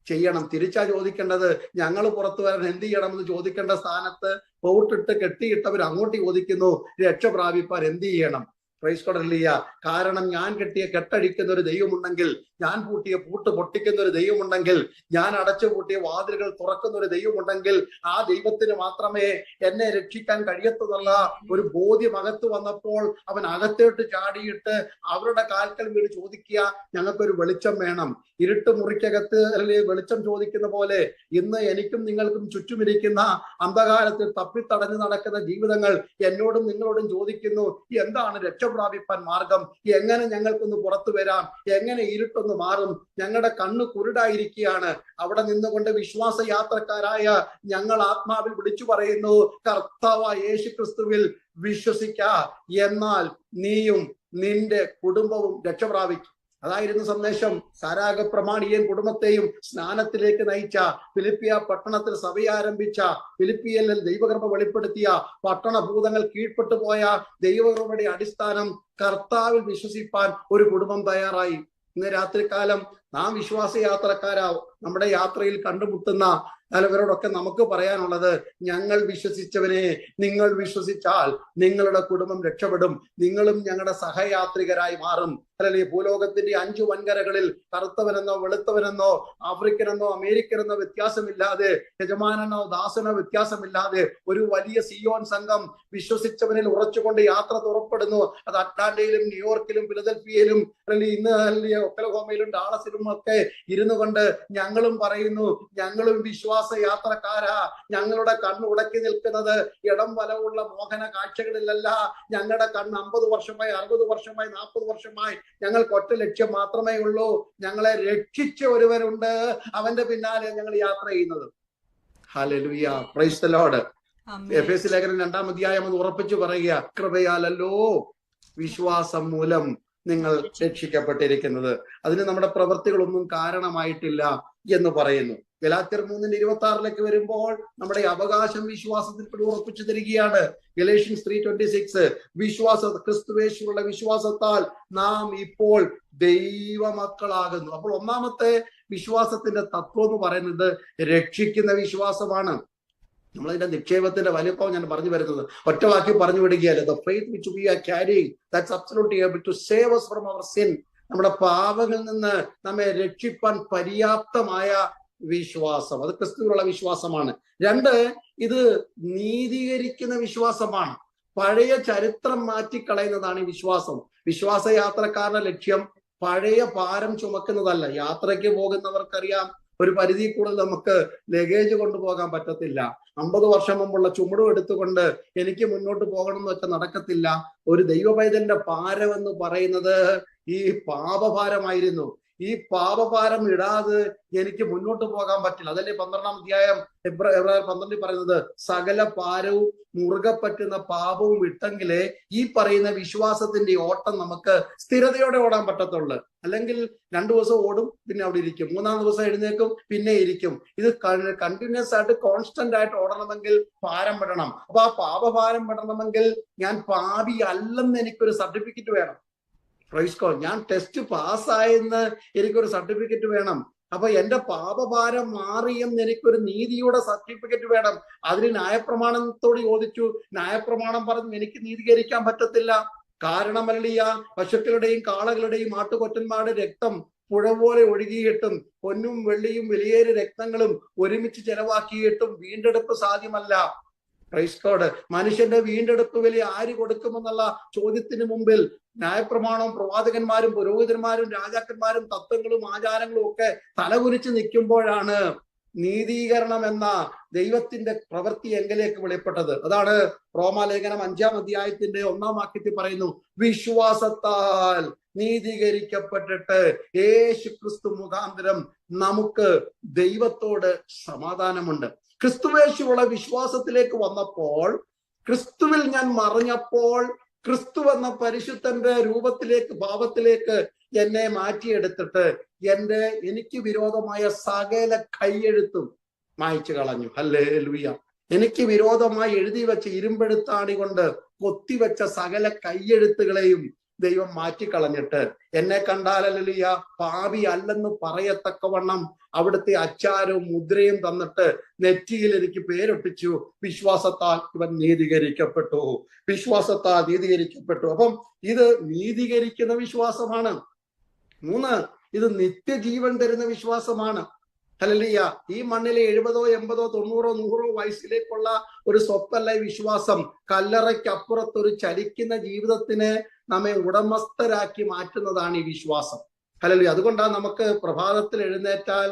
ചെയ്യണം? തിരിച്ചാ ചോദിക്കേണ്ടത്. ഞങ്ങൾ പുറത്തു വരാൻ എന്ത് ചെയ്യണമെന്ന് ചോദിക്കേണ്ട സ്ഥാനത്ത് പോട്ടിട്ട് കെട്ടിയിട്ടവർ അങ്ങോട്ട് ചോദിക്കുന്നു, രക്ഷ പ്രാപിപ്പാൻ എന്ത് ചെയ്യണം? Price God, hallelujah. കാരണം ഞാൻ കെട്ടിയ കെട്ടടിക്കുന്ന ഒരു ദൈവമുണ്ടെങ്കിൽ, ഞാൻ പൂട്ടിയ പൂട്ട് പൊട്ടിക്കുന്ന ഒരു ദൈവമുണ്ടെങ്കിൽ, ഞാൻ അടച്ചു പൂട്ടിയ വാതിലുകൾ തുറക്കുന്ന ഒരു ദൈവമുണ്ടെങ്കിൽ, ആ ദൈവത്തിന് മാത്രമേ എന്നെ രക്ഷിക്കാൻ കഴിയത്തുന്നുള്ള ഒരു ബോധ്യം അകത്ത് വന്നപ്പോൾ അവൻ അകത്തോട്ട് ചാടിയിട്ട് അവരുടെ കാൽക്കൽ വീട് ചോദിക്കുക, ഞങ്ങൾക്കൊരു വെളിച്ചം വേണം. ഇരുട്ട് മുറിക്കകത്ത് അല്ലെങ്കിൽ വെളിച്ചം ചോദിക്കുന്ന പോലെ ഇന്ന് എനിക്കും നിങ്ങൾക്കും ചുറ്റുമിരിക്കുന്ന അന്ധകാരത്തിൽ തപ്പിത്തടഞ്ഞു നടക്കുന്ന ജീവിതങ്ങൾ എന്നോടും നിങ്ങളോടും ചോദിക്കുന്നു, എന്താണ് രക്ഷ പ്രാപിപ്പാൻ മാർഗം? എങ്ങനെ ഞങ്ങൾക്കൊന്ന് പുറത്തു വരാം? എങ്ങനെ ഇരുട്ടൊന്ന് മാറും? ഞങ്ങളുടെ കണ്ണ് കുരുടായിരിക്കുകയാണ്. അവിടെ നിന്നുകൊണ്ട് വിശ്വാസ യാത്രക്കാരായ ഞങ്ങൾ ആത്മാവിൽ വിളിച്ചു പറയുന്നു, കർത്താവായ യേശു ക്രിസ്തുവിൽ വിശ്വസിക്ക, എന്നാൽ നീയും നിന്റെ കുടുംബവും രക്ഷ പ്രാപിക്കും. അതായിരുന്നു സന്ദേശം. കാരാഗ്രഹപ്രമാണിയെയും കുടുംബത്തെയും സ്നാനത്തിലേക്ക് നയിച്ച, ഫിലിപ്പിയ പട്ടണത്തിൽ സഭയെ ആരംഭിച്ച, ഫിലിപ്പിയനിൽ ദൈവകൃപ വെളിപ്പെടുത്തിയ, പട്ടണഭൂതങ്ങൾ കീഴ്പ്പെട്ടു പോയ ദൈവകൃപയുടെ അടിസ്ഥാനം കർത്താവിൽ വിശ്വസിപ്പാൻ ഒരു കുടുംബം തയ്യാറായി. ഇന്ന് രാത്രികാലം നാം വിശ്വാസ യാത്രക്കാരാവും. നമ്മുടെ യാത്രയിൽ കണ്ടുമുട്ടുന്ന അവരോടൊക്കെ നമുക്ക് പറയാനുള്ളത്, ഞങ്ങൾ വിശ്വസിച്ചവനെ നിങ്ങൾ വിശ്വസിച്ചാൽ നിങ്ങളുടെ കുടുംബം രക്ഷപ്പെടും. നിങ്ങളും ഞങ്ങളുടെ സഹയാത്രികരായി മാറും. അല്ലെങ്കിൽ ഭൂലോകത്തിന്റെ 5 വൻകരകളിൽ കറുത്തവനെന്നോ വെളുത്തവനെന്നോ ആഫ്രിക്കനെന്നോ അമേരിക്കനെന്നോ വ്യത്യാസമില്ലാതെ, യജമാനനോ ദാസനോ വ്യത്യാസമില്ലാതെ ഒരു വലിയ സിയോൻ സംഘം വിശ്വസിച്ചവനിൽ ഉറച്ചുകൊണ്ട് യാത്ര തുറപ്പെടുന്നു. അത് അറ്റ്ലാന്റയിലും ന്യൂയോർക്കിലും ഫിലദൽഫിയയിലും അല്ലെങ്കിൽ ഇന്ന് ഒക്കലഹോമയിലും ഡാളസിലും ഒക്കെ ഇരുന്നു കൊണ്ട് ഞങ്ങളും പറയുന്നു, ഞങ്ങളും വിശ്വാസ യാത്രക്കാരാ. ഞങ്ങളുടെ കണ്ണ് ഉടക്കി നിൽക്കുന്നത് ഇടം വലവുള്ള മോഹന കാഴ്ചകളിലല്ല. ഞങ്ങളുടെ കണ്ണ് 50 വർഷമായി 60 വർഷമായി 40 വർഷമായി ഞങ്ങൾക്ക് ഒറ്റ ലക്ഷ്യം മാത്രമേ ഉള്ളൂ, ഞങ്ങളെ രക്ഷിച്ച ഒരുവരുണ്ട്, അവന്റെ പിന്നാലെ ഞങ്ങൾ യാത്ര ചെയ്യുന്നത്. Hallelujah, praise the Lord. എഫേസ്യ ലേഖനം 2-ാം അധ്യായം എന്ന് ഉറപ്പിച്ചു പറയുക, കൃപയാലല്ലോ വിശ്വാസം മൂലം നിങ്ങൾ രക്ഷിക്കപ്പെട്ടിരിക്കുന്നത്, അതിന് നമ്മുടെ പ്രവൃത്തികളൊന്നും കാരണമായിട്ടില്ല എന്ന് പറയുന്നു. ഗലാത്യർ 3:26 വരുമ്പോൾ നമ്മുടെ അവകാശം വിശ്വാസത്തിൽ കൂടി ഉറപ്പിച്ചു തരികയാണ്. ഗലേഷ്യൻസ് 3:26 ക്രിസ്തുവേശുവിലുള്ള വിശ്വാസത്താൽ നാം ഇപ്പോൾ ദൈവമക്കളാകുന്നു. അപ്പോൾ ഒന്നാമത്തെ വിശ്വാസത്തിന്റെ തത്വം എന്ന് പറയുന്നത് രക്ഷിക്കുന്ന വിശ്വാസമാണ്. നമ്മളതിന്റെ നിക്ഷേപത്തിന്റെ വലിപ്പം ഞാൻ പറഞ്ഞു വരുന്നത് ഒറ്റ വാക്കി പറഞ്ഞു വിടുകയല്ല. The faith which we are carrying, that's absolutely able to save us from our sin. നമ്മുടെ പാപങ്ങളിൽ നിന്ന് നമ്മെ രക്ഷിപ്പാൻ പര്യാപ്തമായ വിശ്വാസം, അത് ക്രിസ്തുവിലുള്ള വിശ്വാസമാണ്. രണ്ട്, ഇത് നീതീകരിക്കുന്ന വിശ്വാസമാണ്. പഴയ ചരിത്രം മാറ്റിക്കളയുന്നതാണ് ഈ വിശ്വാസം. വിശ്വാസ യാത്രക്കാരുടെ ലക്ഷ്യം പഴയ ഭാരം ചുമക്കുന്നതല്ല. യാത്രയ്ക്ക് പോകുന്നവർക്കറിയാം ഒരു പരിധി കൂടുതൽ നമുക്ക് ലഗേജ് കൊണ്ടുപോകാൻ പറ്റത്തില്ല. 50 വർഷം മുമ്പുള്ള ചുമടും എടുത്തുകൊണ്ട് എനിക്ക് മുന്നോട്ട് പോകണം എന്ന് വെച്ചാൽ നടക്കത്തില്ല. ഒരു ദൈവപൈതലിന്റെ ഭാരം എന്ന് പറയുന്നത് ഈ പാപഭാരമായിരുന്നു. ഈ പാപഭാരം ഇടാതെ എനിക്ക് മുന്നോട്ട് പോകാൻ പറ്റില്ല. അതല്ലേ 12-ാം അധ്യായം എബ്രായർ 12 പറയുന്നത്, സകല ഭാരവും മുറുകെ പറ്റുന്ന പാപവും ഇട്ടെങ്കിലേ ഈ പറയുന്ന വിശ്വാസത്തിന്റെ ഓട്ടം നമുക്ക് സ്ഥിരതയോടെ ഓടാൻ പറ്റത്തുള്ളൂ. അല്ലെങ്കിൽ 2 ദിവസം ഓടും, പിന്നെ അവിടെ ഇരിക്കും. 3-ാം ദിവസം എഴുന്നേക്കും, പിന്നെ ഇരിക്കും. ഇത് കണ്ടിന്യൂസ് ആയിട്ട് കോൺസ്റ്റന്റ് ആയിട്ട് ഓടണമെങ്കിൽ ഭാരം വിടണം. അപ്പൊ ആ പാപഭാരം വിടണമെങ്കിൽ ഞാൻ പാപി അല്ലെന്ന് എനിക്കൊരു സർട്ടിഫിക്കറ്റ് വേണം. ഞാൻ ടെസ്റ്റ് പാസ്സായെന്ന് എനിക്കൊരു സർട്ടിഫിക്കറ്റ് വേണം. അപ്പൊ എന്റെ പാപഭാരം മാറിയെന്ന് എനിക്കൊരു നീതിയുടെ സർട്ടിഫിക്കറ്റ് വേണം. അതിന് ന്യായപ്രമാണത്തോട് ചോദിച്ചു. ന്യായപ്രമാണം പറഞ്ഞു എനിക്ക് നീതീകരിക്കാൻ പറ്റത്തില്ല. കാരണമല്ലിയ പശുക്കളുടെയും കാളകളുടെയും ആട്ടുകൊറ്റന്മാരുടെ രക്തം പുഴ പോലെ ഒഴുകിയിട്ടും പൊന്നും വെള്ളിയും വിലയേറിയ രക്തങ്ങളും ഒരുമിച്ച് ചെലവാക്കിയിട്ടും വീണ്ടെടുപ്പ് സാധ്യമല്ല. ക്രൈസ്തോട് മനുഷ്യന്റെ വീണ്ടെടുപ്പ് വില ആര് കൊടുക്കുമെന്നുള്ള ചോദ്യത്തിന് മുമ്പിൽ ന്യായപ്രമാണവും പ്രവാചകന്മാരും പുരോഹിതന്മാരും രാജാക്കന്മാരും തത്വങ്ങളും ആചാരങ്ങളും ഒക്കെ തലകുനിച്ച് നിൽക്കുമ്പോഴാണ് നീതീകരണം എന്ന ദൈവത്തിന്റെ പ്രവൃത്തി എങ്കിലേക്ക് വെളിപ്പെട്ടത്. അതാണ് റോമാലേഖനം 5-ാം അധ്യായത്തിന്റെ 1-ാം വാക്യത്തിൽ പറയുന്നു, വിശ്വാസത്താൽ നീതീകരിക്കപ്പെട്ടിട്ട് യേശു ക്രിസ്തു മുഖാന്തരം നമുക്ക് ദൈവത്തോട് സമാധാനമുണ്ട്. ക്രിസ്തുവേശുവുള്ള വിശ്വാസത്തിലേക്ക് വന്നപ്പോൾ, ക്രിസ്തുവിൽ ഞാൻ മറിഞ്ഞപ്പോൾ, ക്രിസ്തു എന്ന പരിശുദ്ധന്റെ രൂപത്തിലേക്ക് ഭാവത്തിലേക്ക് എന്നെ മാറ്റിയെടുത്തിട്ട് എനിക്ക് വിരോധമായ സകല കൈയെഴുത്തും മായ്ച്ചു കളഞ്ഞു. ഹല്ലേലൂയ. എനിക്ക് വിരോധമായി എഴുതി വെച്ച ഇരുമ്പെഴുത്താണി കൊണ്ട് കൊത്തിവെച്ച സകല കൈയെഴുത്തുകളെയും ദൈവം മാറ്റിക്കളഞ്ഞിട്ട് എന്നെ കണ്ടാലല്ലിയ പാപി അല്ലെന്ന് പറയത്തക്കവണ്ണം അവിടുത്തെ അച്ചാരവും മുദ്രയും തന്നിട്ട് നെറ്റിയിൽ എനിക്ക് പേരൊട്ടിച്ചു. വിശ്വാസത്താൽ ഇവൻ നീതീകരിക്കപ്പെട്ടു. വിശ്വാസത്താൽ നീതീകരിക്കപ്പെട്ടു. അപ്പം ഇത് നീതീകരിക്കുന്ന വിശ്വാസമാണ്. 3, ഇത് നിത്യജീവൻ തരുന്ന വിശ്വാസമാണ്. ഹല്ലേലൂയ. ഈ മണ്ണിലെ 70, 80, 90, 100 വയസ്സിലേക്കുള്ള ഒരു സ്വത്തല്ല ഈ വിശ്വാസം. കല്ലറയ്ക്കപ്പുറത്തൊരു ചലിക്കുന്ന ജീവിതത്തിനെ നമ്മെ ഉടമസ്ഥരാക്കി മാറ്റുന്നതാണ് ഈ വിശ്വാസം. ഹല്ലേലൂയ. അതുകൊണ്ടാണ് നമുക്ക് പ്രഭാതത്തിൽ എഴുന്നേറ്റാൽ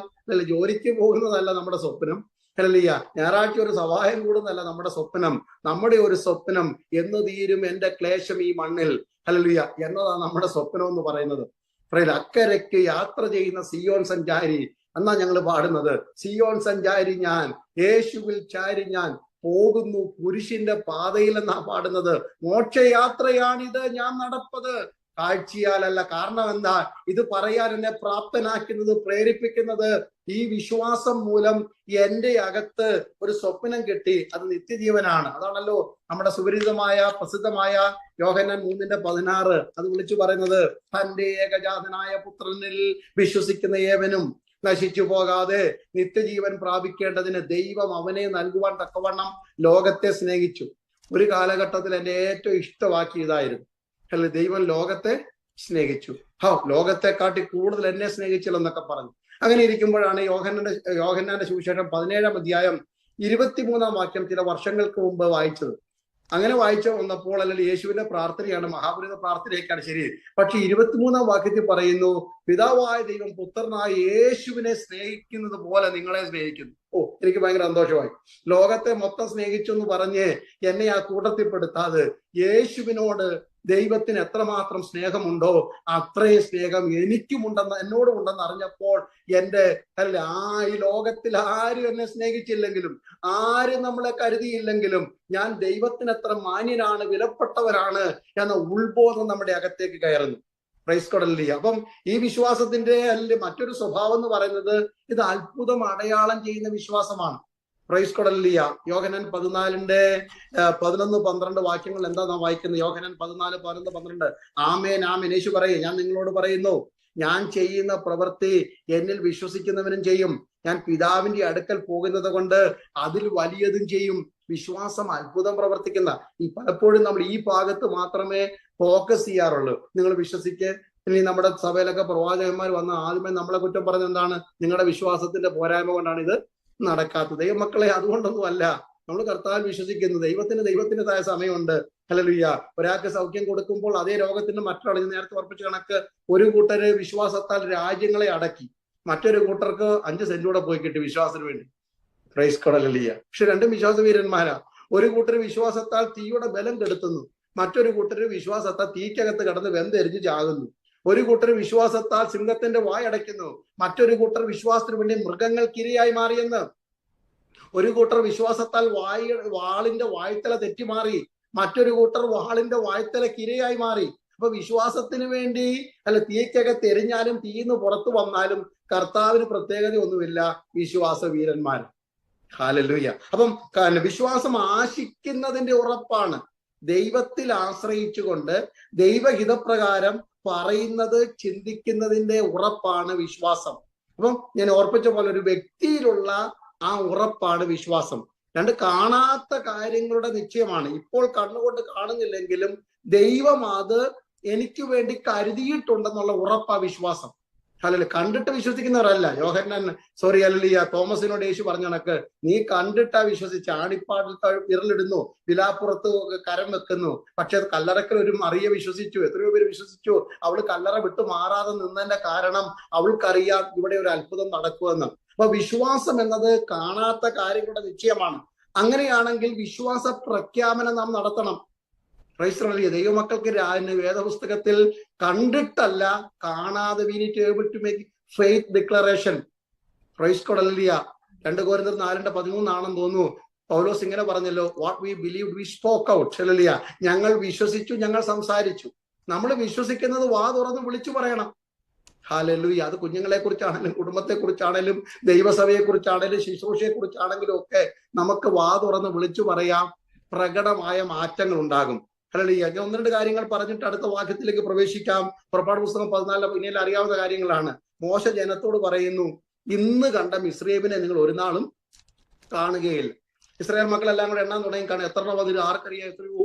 ജോലിക്ക് പോകുന്നതല്ല നമ്മുടെ സ്വപ്നം. ഹല്ലേലൂയ. ഞായറാഴ്ച ഒരു സഹായം കൂടുന്നതല്ല നമ്മുടെ സ്വപ്നം. നമ്മുടെ ഒരു സ്വപ്നം എന്ന് തീരും എന്റെ ക്ലേശം ഈ മണ്ണിൽ, ഹല്ലേലൂയ, എന്നതാണ് നമ്മുടെ സ്വപ്നം എന്ന് പറയുന്നത്. അക്കരയ്ക്ക് യാത്ര ചെയ്യുന്ന സിയോൻ സഞ്ചാരി എന്നാ ഞങ്ങൾ പാടുന്നത്. സിയോൻ സഞ്ചാരി ഞാൻ, യേശുവിൽ ചാരി ഞാൻ പോകുന്നു പുരുഷന്റെ പാതയിൽ എന്നാ പാടുന്നത്. മോക്ഷയാത്രയാണിത് ഞാൻ നടപ്പത്, കാഴ്ചയാലല്ല. കാരണം എന്താ? ഇത് പറയാൻ എന്നെ പ്രാപ്തനാക്കുന്നത്, പ്രേരിപ്പിക്കുന്നത് ഈ വിശ്വാസം മൂലം എന്റെ അകത്ത് ഒരു സ്വപ്നം കിട്ടി. അത് നിത്യജീവനാണ്. അതാണല്ലോ നമ്മുടെ സുപരിചിതമായ പ്രസിദ്ധമായ യോഹന്നാൻ 3:16 അത് വിളിച്ചു പറയുന്നത്, തന്റെ ഏകജാതനായ പുത്രനിൽ വിശ്വസിക്കുന്ന ഏവനും നശിച്ചു പോകാതെ നിത്യജീവൻ പ്രാപിക്കേണ്ടതിന് ദൈവം അവനെ നൽകുവാൻ തക്കവണ്ണം ലോകത്തെ സ്നേഹിച്ചു. ഒരു കാലഘട്ടത്തിൽ എന്റെ ഏറ്റവും ഇഷ്ടവാക്കി ഇതായിരുന്നു, അല്ലെ, ദൈവം ലോകത്തെ സ്നേഹിച്ചു. ലോകത്തെ കാട്ടി കൂടുതൽ എന്നെ സ്നേഹിച്ചില്ലെന്നൊക്കെ പറഞ്ഞു. അങ്ങനെ ഇരിക്കുമ്പോഴാണ് യോഹന്നാന്റെ സുവിശേഷം 17-ാം അധ്യായം 23-ാം വാക്യം ചില വർഷങ്ങൾക്ക് മുമ്പ് വായിച്ചത്. അങ്ങനെ വായിച്ചു വന്നപ്പോൾ, അല്ലെങ്കിൽ യേശുവിന്റെ പ്രാർത്ഥനയാണ്, മഹാപുരിത പ്രാർത്ഥനയൊക്കെയാണ് ശരി. പക്ഷെ 23-ാം വാക്യത്തിൽ പറയുന്നു, പിതാവായ ദൈവം പുത്രനായ യേശുവിനെ സ്നേഹിക്കുന്നത് പോലെ നിങ്ങളെ സ്നേഹിക്കുന്നു. എനിക്ക് ഭയങ്കര സന്തോഷമായി. ലോകത്തെ മൊത്തം സ്നേഹിച്ചു എന്ന് പറഞ്ഞ് എന്നെ ആ കൂട്ടത്തിൽപ്പെടുത്താതെ യേശുവിനോട് ദൈവത്തിന് എത്രമാത്രം സ്നേഹമുണ്ടോ അത്രയും സ്നേഹം എനിക്കുമുണ്ടെന്ന്, എന്നോടും ഉണ്ടെന്ന് അറിഞ്ഞപ്പോൾ ഈ ലോകത്തിൽ ആരും എന്നെ സ്നേഹിച്ചില്ലെങ്കിലും, ആരും നമ്മളെ കരുതിയില്ലെങ്കിലും ഞാൻ ദൈവത്തിന് എത്ര മാന്യനാണ്, വിലപ്പെട്ടവരാണ് എന്ന ഉൾബോധം നമ്മുടെ അകത്തേക്ക് കയറുന്നു. Praise God. അപ്പം ഈ വിശ്വാസത്തിന്റെ മറ്റൊരു സ്വഭാവം എന്ന് പറയുന്നത് ഇത് അത്ഭുതം അടയാളം ചെയ്യുന്ന വിശ്വാസമാണ്. Praise God. യോഹന്നാൻ 14:11-12 വാക്യങ്ങൾ എന്താ നാം വായിക്കുന്നത്? യോഹന്നാൻ 14:11-12. ആമേൻ ആമേൻ. യേശു പറയും, ഞാൻ നിങ്ങളോട് പറയുന്നു, ഞാൻ ചെയ്യുന്ന പ്രവൃത്തി എന്നിൽ വിശ്വസിക്കുന്നവനും ചെയ്യും. ഞാൻ പിതാവിന്റെ അടുക്കൽ പോകുന്നത് കൊണ്ട് അതിൽ വലിയതും ചെയ്യും. വിശ്വാസം അത്ഭുതം പ്രവർത്തിക്കുന്ന പലപ്പോഴും നമ്മൾ ഈ ഭാഗത്ത് മാത്രമേ ഫോക്കസ് ചെയ്യാറുള്ളൂ. നിങ്ങൾ വിശ്വസിക്ക്. ഇനി നമ്മുടെ സഭയിലൊക്കെ പ്രവാചകന്മാർ വന്ന ആദ്യമേ നമ്മളെ കുറ്റം പറഞ്ഞ എന്താണ്? നിങ്ങളുടെ വിശ്വാസത്തിന്റെ പോരായ്മ കൊണ്ടാണ് ഇത് നടക്കാത്തത്. ദൈവമക്കളെ, അതുകൊണ്ടൊന്നും അല്ല. നമ്മൾ കർത്താവിൽ വിശ്വസിക്കുന്നു. ദൈവത്തിൻ്റെതായ സമയമുണ്ട്. ഹല്ലേലൂയ. ഒരാൾക്ക് സൗഖ്യം കൊടുക്കുമ്പോൾ അതേ രോഗത്തിന് മറ്റൊരാൾ, നേരത്തെ ഉറപ്പിച്ച കണക്ക്, ഒരു കൂട്ടര് വിശ്വാസത്താൽ രാജ്യങ്ങളെ അടക്കി, മറ്റൊരു കൂട്ടർക്ക് 5 സെന്റ് കൂടെ പോയി കിട്ടി വിശ്വാസത്തിന് വേണ്ടി. Price God. ഹല്ലേലൂയ. പക്ഷെ രണ്ടും വിശ്വാസവീരന്മാരാ. ഒരു കൂട്ടർ വിശ്വാസത്താൽ തീയുടെ ബലം കെടുത്തുന്നു, മറ്റൊരു കൂട്ടർ വിശ്വാസത്താൽ തീക്കകത്ത് കടന്ന് വെന്തെരിഞ്ഞ് ചാകുന്നു. ഒരു കൂട്ടർ വിശ്വാസത്താൽ സിംഹത്തിന്റെ വായടയ്ക്കുന്നു, മറ്റൊരു കൂട്ടർ വിശ്വാസത്തിന് വേണ്ടി മൃഗങ്ങൾക്കിരയായി മാറിയെന്ന്. ഒരു കൂട്ടർ വിശ്വാസത്താൽ വാളിന്റെ വായ്ത്തല തെറ്റിമാറി, മറ്റൊരു കൂട്ടർ വാളിന്റെ വായ്ത്തലക്ക് ഇരയായി മാറി. അപ്പൊ വിശ്വാസത്തിന് വേണ്ടി തീക്കകത്ത് എരിഞ്ഞാലും തീന്ന് പുറത്തു വന്നാലും കർത്താവിന് പ്രത്യേകത ഒന്നുമില്ല. വിശ്വാസ വീരന്മാർ. ഹല്ലേലൂയ. അപ്പം വിശ്വാസം ആശിക്കുന്നതിന്റെ ഉറപ്പാണ്. ദൈവത്തിൽ ആശ്രയിച്ചുകൊണ്ട് ദൈവഹിതപ്രകാരം പറയുന്നത് ചിന്തിക്കുന്നതിന്റെ ഉറപ്പാണ് വിശ്വാസം. അപ്പം ഞാൻ ഓർപ്പിച്ച പോലെ ഒരു വ്യക്തിയിലുള്ള ആ ഉറപ്പാണ് വിശ്വാസം. രണ്ട്, കാണാത്ത കാര്യങ്ങളുടെ നിശ്ചയമാണ്. ഇപ്പോൾ കണ്ണുകൊണ്ട് കാണുന്നില്ലെങ്കിലും ദൈവം അത് എനിക്ക് വേണ്ടി കരുതിയിട്ടുണ്ടെന്നുള്ള ഉറപ്പാ വിശ്വാസം. അല്ലല്ല, കണ്ടിട്ട് വിശ്വസിക്കുന്നവരല്ല. തോമസിനോട് യേശു പറഞ്ഞ കണക്ക്, നീ കണ്ടിട്ടാ വിശ്വസിച്ച. ആണിപ്പാടിൽ വിരലിടുന്നു, വിലാപ്പുറത്ത് കരം വെക്കുന്നു. പക്ഷെ കല്ലറക്കൽ ഒരു മറിയ വിശ്വസിച്ചു. എത്രയോ പേര് വിശ്വസിച്ചു. അവള് കല്ലറ വിട്ടു മാറാതെ നിന്നതിന്റെ കാരണം അവൾക്കറിയാം ഇവിടെ ഒരു അത്ഭുതം നടക്കുമെന്ന്. അപ്പൊ വിശ്വാസം എന്നത് കാണാത്ത കാര്യങ്ങളുടെ നിശ്ചയമാണ്. അങ്ങനെയാണെങ്കിൽ വിശ്വാസ പ്രഖ്യാപനം നാം നടത്തണം. ക്രൈസ്തവ ദൈവമക്കൾക്ക് വേദപുസ്തകത്തിൽ കണ്ടിട്ടല്ല, കാണാതെ we need to able to make faith declaration. Price God. Hallelujah. 2 കൊരിന്ത്യർ 4:13 ആണെന്ന് തോന്നുന്നു. പൗലോസ് ഇങ്ങനെ പറഞ്ഞല്ലോ, what we believe V spoke out. Hallelujah. ഞങ്ങൾ വിശ്വസിച്ചു, ഞങ്ങൾ സംസാരിച്ചു. നമ്മൾ വിശ്വസിക്കുന്നത് വാ തുറന്ന് വിളിച്ചു പറയണം. ഹല്ലേലൂയ. അത് കുഞ്ഞുങ്ങളെ കുറിച്ചാണെങ്കിലും കുടുംബത്തെ കുറിച്ചാണെങ്കിലും ദൈവസഭയെ കുറിച്ചാണെങ്കിലും ശുശ്രൂഷയെ കുറിച്ചാണെങ്കിലും ഒക്കെ നമുക്ക് വാ തുറന്ന് വിളിച്ചു പറയാം. പ്രകടമായ മാറ്റങ്ങൾ ഉണ്ടാകും. ഹല്ലേലൂയ. 1-2 കാര്യങ്ങൾ പറഞ്ഞിട്ട് അടുത്ത വാക്യത്തിലേക്ക് പ്രവേശിക്കാം. പുറപ്പാട് പുസ്തകം 14 പിന്നീട് അറിയാവുന്ന കാര്യങ്ങളാണ്. മോശ ജനത്തോട് പറയുന്നു, ഇന്ന് കണ്ട മിസ്രയീമിനെ നിങ്ങൾ ഒരു നാളും കാണുകയില്ല. ഇസ്രായേൽ മക്കളെല്ലാം കൂടെ എണ്ണാൻ തുടങ്ങി കാണും. എത്ര വന്നിട്ട് ആർക്കറിയാം, എത്രയോ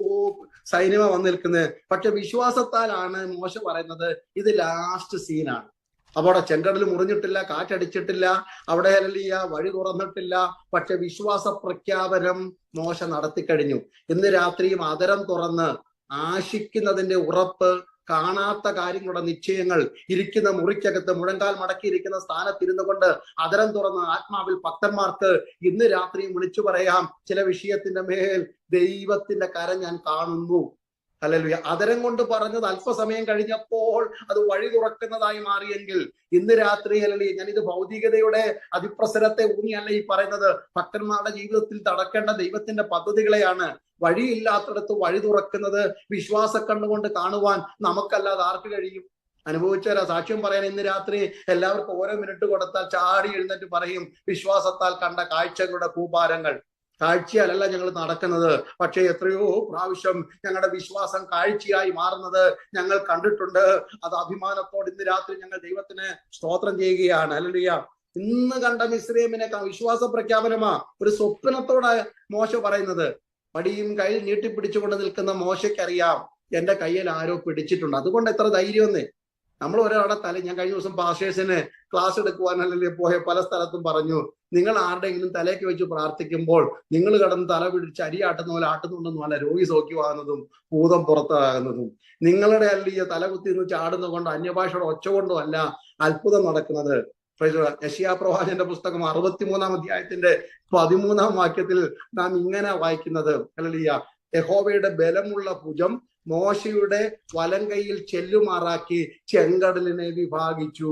സൈന്യമാ വന്നു നിൽക്കുന്നത്. പക്ഷെ വിശ്വാസത്താലാണ് മോശ പറയുന്നത് ഇത് ലാസ്റ്റ് സീനാണ്. അപ്പൊ അവിടെ ചെങ്കടൽ മുറിഞ്ഞിട്ടില്ല, കാറ്റടിച്ചിട്ടില്ല, അവിടെ ഹല്ലേലൂയ വഴി തുറന്നിട്ടില്ല. പക്ഷെ വിശ്വാസ പ്രഖ്യാപനം മോശ നടത്തിക്കഴിഞ്ഞു. ഇന്ന് രാത്രിയും അതരം തുറന്ന് ആശിക്കുന്നതിന്റെ ഉറപ്പ്, കാണാത്ത കാര്യങ്ങളുടെ നിശ്ചയങ്ങൾ, ഇരിക്കുന്ന മുറിക്കകത്ത് മുഴങ്കാൽ മടക്കിയിരിക്കുന്ന സ്ഥാനത്തിരുന്നു കൊണ്ട് അതരം തുറന്ന് ആത്മാവിൽ ഭക്തന്മാർക്ക് ഇന്ന് രാത്രിയും വിളിച്ചു പറയാം, ചില വിഷയത്തിന്റെ മേൽ ദൈവത്തിന്റെ കരം ഞാൻ കാണുന്നു. ഹല്ലേലൂയ. അതരം കൊണ്ട് പറഞ്ഞത് അല്പസമയം കഴിഞ്ഞപ്പോൾ അത് വഴി തുറക്കുന്നതായി മാറിയെങ്കിൽ ഇന്ന് രാത്രി ഹല്ലേലൂയ, ഞാനിത് ഭൗതികതയുടെ അതിപ്രസരത്തെ ഊന്നിയല്ല ഈ പറയുന്നത്. ഭക്തന്മാരുടെ ജീവിതത്തിൽ നടക്കേണ്ട ദൈവത്തിന്റെ പദ്ധതികളെയാണ്. വഴിയില്ലാത്തടത്ത് വഴി തുറക്കുന്നത് വിശ്വാസ കണ്ണുകൊണ്ട് കാണുവാൻ നമുക്കല്ലാതെ ആർക്ക് കഴിയും? അനുഭവിച്ചവരാ സാക്ഷ്യം പറയാൻ. ഇന്ന് രാത്രി എല്ലാവർക്കും ഓരോ മിനിറ്റ് കൊടുത്താൽ ചാടി എഴുന്നേറ്റ് പറയും, വിശ്വാസത്താൽ കണ്ട കാഴ്ചകളുടെ കൂമ്പാരങ്ങൾ. കാഴ്ചയാലല്ല ഞങ്ങൾ നടക്കുന്നത്, പക്ഷേ എത്രയോ പ്രാവശ്യം ഞങ്ങളുടെ വിശ്വാസം കാഴ്ചയായി മാറുന്നത് ഞങ്ങൾ കണ്ടിട്ടുണ്ട്. അത് അഭിമാനത്തോടെ ഇന്ന് രാത്രി ഞങ്ങൾ ദൈവത്തിന് സ്തോത്രം ചെയ്യുകയാണ്. ഹല്ലേലൂയ. ഇന്ന് കണ്ട മിസ്രയീമിനെ വിശ്വാസ പ്രഖ്യാപനമാ. ഒരു സ്വപ്നത്തോടെ മോശ പറയുന്നത്. വടിയും കയ്യിൽ നീട്ടിപ്പിടിച്ചുകൊണ്ട് നിൽക്കുന്ന മോശയ്ക്കറിയാം എന്റെ കയ്യിൽ ആരോ പിടിച്ചിട്ടുണ്ട്. അതുകൊണ്ട് എത്ര ധൈര്യമെന്നേ. നമ്മൾ ഒരാളുടെ ഞാൻ കഴിഞ്ഞ ദിവസം പാസ്റ്റേഴ്സിന് ക്ലാസ് എടുക്കുവാനല്ലേ പോയ പല സ്ഥലത്തും പറഞ്ഞു, നിങ്ങൾ ആരുടെയെങ്കിലും തലയ്ക്ക് വെച്ച് പ്രാർത്ഥിക്കുമ്പോൾ നിങ്ങൾ കടന്ന് തല പിടിച്ച് അരിയാട്ടുന്ന പോലെ ആട്ടുന്നുണ്ടെന്നും അല്ല രോഗി സൗഖ്യമാകുന്നതും ഭൂതം പുറത്താകുന്നതും. നിങ്ങളുടെ അല്ലെങ്കിൽ തലകുത്തി നിന്ന് ചാടുന്ന കൊണ്ടോ അന്യഭാഷയുടെ ഒച്ച കൊണ്ടോ അല്ല അത്ഭുതം നടക്കുന്നത്. യെശയ്യാ പ്രവാചകന്റെ പുസ്തകം 63-ാം അധ്യായത്തിന്റെ 13-ാം വാക്യത്തിൽ നാം ഇങ്ങനെ വായിക്കുന്നത്, ഹല്ലേലൂയ, യഹോവയുടെ ബലമുള്ള ഭുജം മോശയുടെ വലങ്കയിൽ ചെല്ലുമാറാക്കി ചെങ്കടലിനെ വിഭാഗിച്ചു.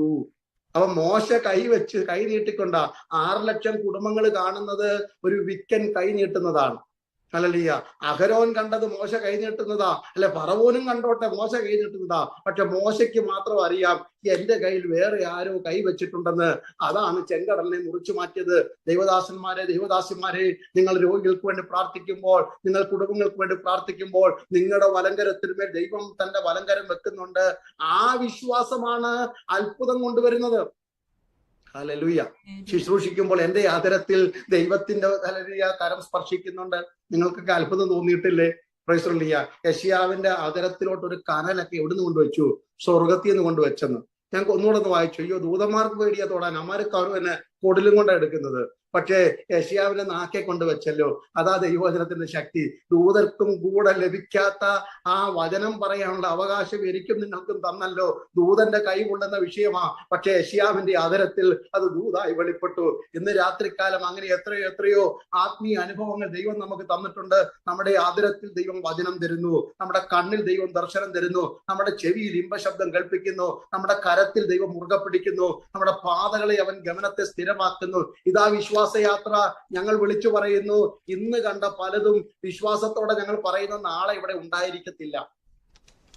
അപ്പൊ മോശ കൈ നീട്ടിക്കൊണ്ട 6 ലക്ഷം കുടുംബങ്ങൾ കാണുന്നത് ഒരു വിക്കൻ കൈ നീട്ടുന്നതാണ്. ഹല്ലേലൂയ. അഹരോൻ കണ്ടത് മോശ കൈ നീട്ടുന്നതാ, അല്ലെ ഫറവോനും കണ്ടോട്ടെ മോശ കൈ നീട്ടുന്നതാ. പക്ഷെ മോശയ്ക്ക് മാത്രം അറിയാം എന്റെ കയ്യിൽ വേറെ ആരോ കൈ വെച്ചിട്ടുണ്ടെന്ന്. അതാണ് ചെങ്കടലിനെ മുറിച്ചു മാറ്റിയത്. ദൈവദാസന്മാരെ, ദൈവദാസിമാരെ, നിങ്ങൾ രോഗികൾക്ക് വേണ്ടി പ്രാർത്ഥിക്കുമ്പോൾ, നിങ്ങൾ കുടുംബങ്ങൾക്ക് വേണ്ടി പ്രാർത്ഥിക്കുമ്പോൾ, നിങ്ങളുടെ വലങ്കരത്തിന്മേൽ ദൈവം തന്റെ വലങ്കരം വെക്കുന്നുണ്ട്. ആ വിശ്വാസമാണ് അത്ഭുതം കൊണ്ടുവരുന്നത്. ഹല്ലേലൂയ. ശുശ്രൂഷിക്കുമ്പോൾ എന്റെ ആദരത്തിൽ ദൈവത്തിന്റെ ഹല്ലേലൂയ കരം സ്പർശിക്കുന്നുണ്ട്. നിങ്ങൾക്കൊക്കെ അത്ഭുതം തോന്നിയിട്ടില്ലേ? Praise the Lord. യെശയ്യാവിന്റെ ആദരത്തിലോട്ട് ഒരു കനലൊക്കെ എവിടുന്ന് കൊണ്ടുവച്ചു? സ്വർഗത്തിൽ നിന്ന് കൊണ്ടുവച്ചെന്ന്. ഞങ്ങൾക്ക് ഒന്നുകൂടെ ഒന്ന് വായിച്ചു. അയ്യോ, ദൂതന്മാർക്ക് പേടിയാ തൊടാൻ, അമ്മാർക്ക് അവർ തന്നെ കൊടിലും കൊണ്ടാണ് എടുക്കുന്നത്. പക്ഷേ യെശയ്യാവിന്റെ നാക്കെ കൊണ്ട് വെച്ചല്ലോ. അതാ ദൈവവചനത്തിന്റെ ശക്തി. ദൂതർക്കും കൂടെ ലഭിക്കാത്ത ആ വചനം പറയാനുള്ള അവകാശം എനിക്കും നിങ്ങൾക്കും തന്നല്ലോ. ദൂതന്റെ കൈ കൊള്ളുന്ന വിഷയമാ, പക്ഷെ യെശയ്യാവിന്റെ ആദരത്തിൽ അത് ദൂതായി വെളിപ്പെട്ടു. ഇന്ന് രാത്രികാലം അങ്ങനെ എത്രയോ എത്രയോ ആത്മീയ അനുഭവങ്ങൾ ദൈവം നമുക്ക് തന്നിട്ടുണ്ട്. നമ്മുടെ ആദരത്തിൽ ദൈവം വചനം തരുന്നു, നമ്മുടെ കണ്ണിൽ ദൈവം ദർശനം തരുന്നു, നമ്മുടെ ചെവിയിൽ ഇമ്പശബ്ദം കേൾപ്പിക്കുന്നു, നമ്മുടെ കരത്തിൽ ദൈവം മുറുകെ പിടിക്കുന്നു, നമ്മുടെ പാതകളെ അവൻ ഗമനത്തെ സ്ഥിരമാക്കുന്നു. ഇതാ വിശ്വാസയാത്ര. ഞങ്ങൾ വിളിച്ചു പറയുന്നു, ഇന്ന് കണ്ട പലതും വിശ്വാസത്തോടെ ഞങ്ങൾ പറയുന്ന നാളെ ഇവിടെ ഉണ്ടായിരിക്കത്തില്ല.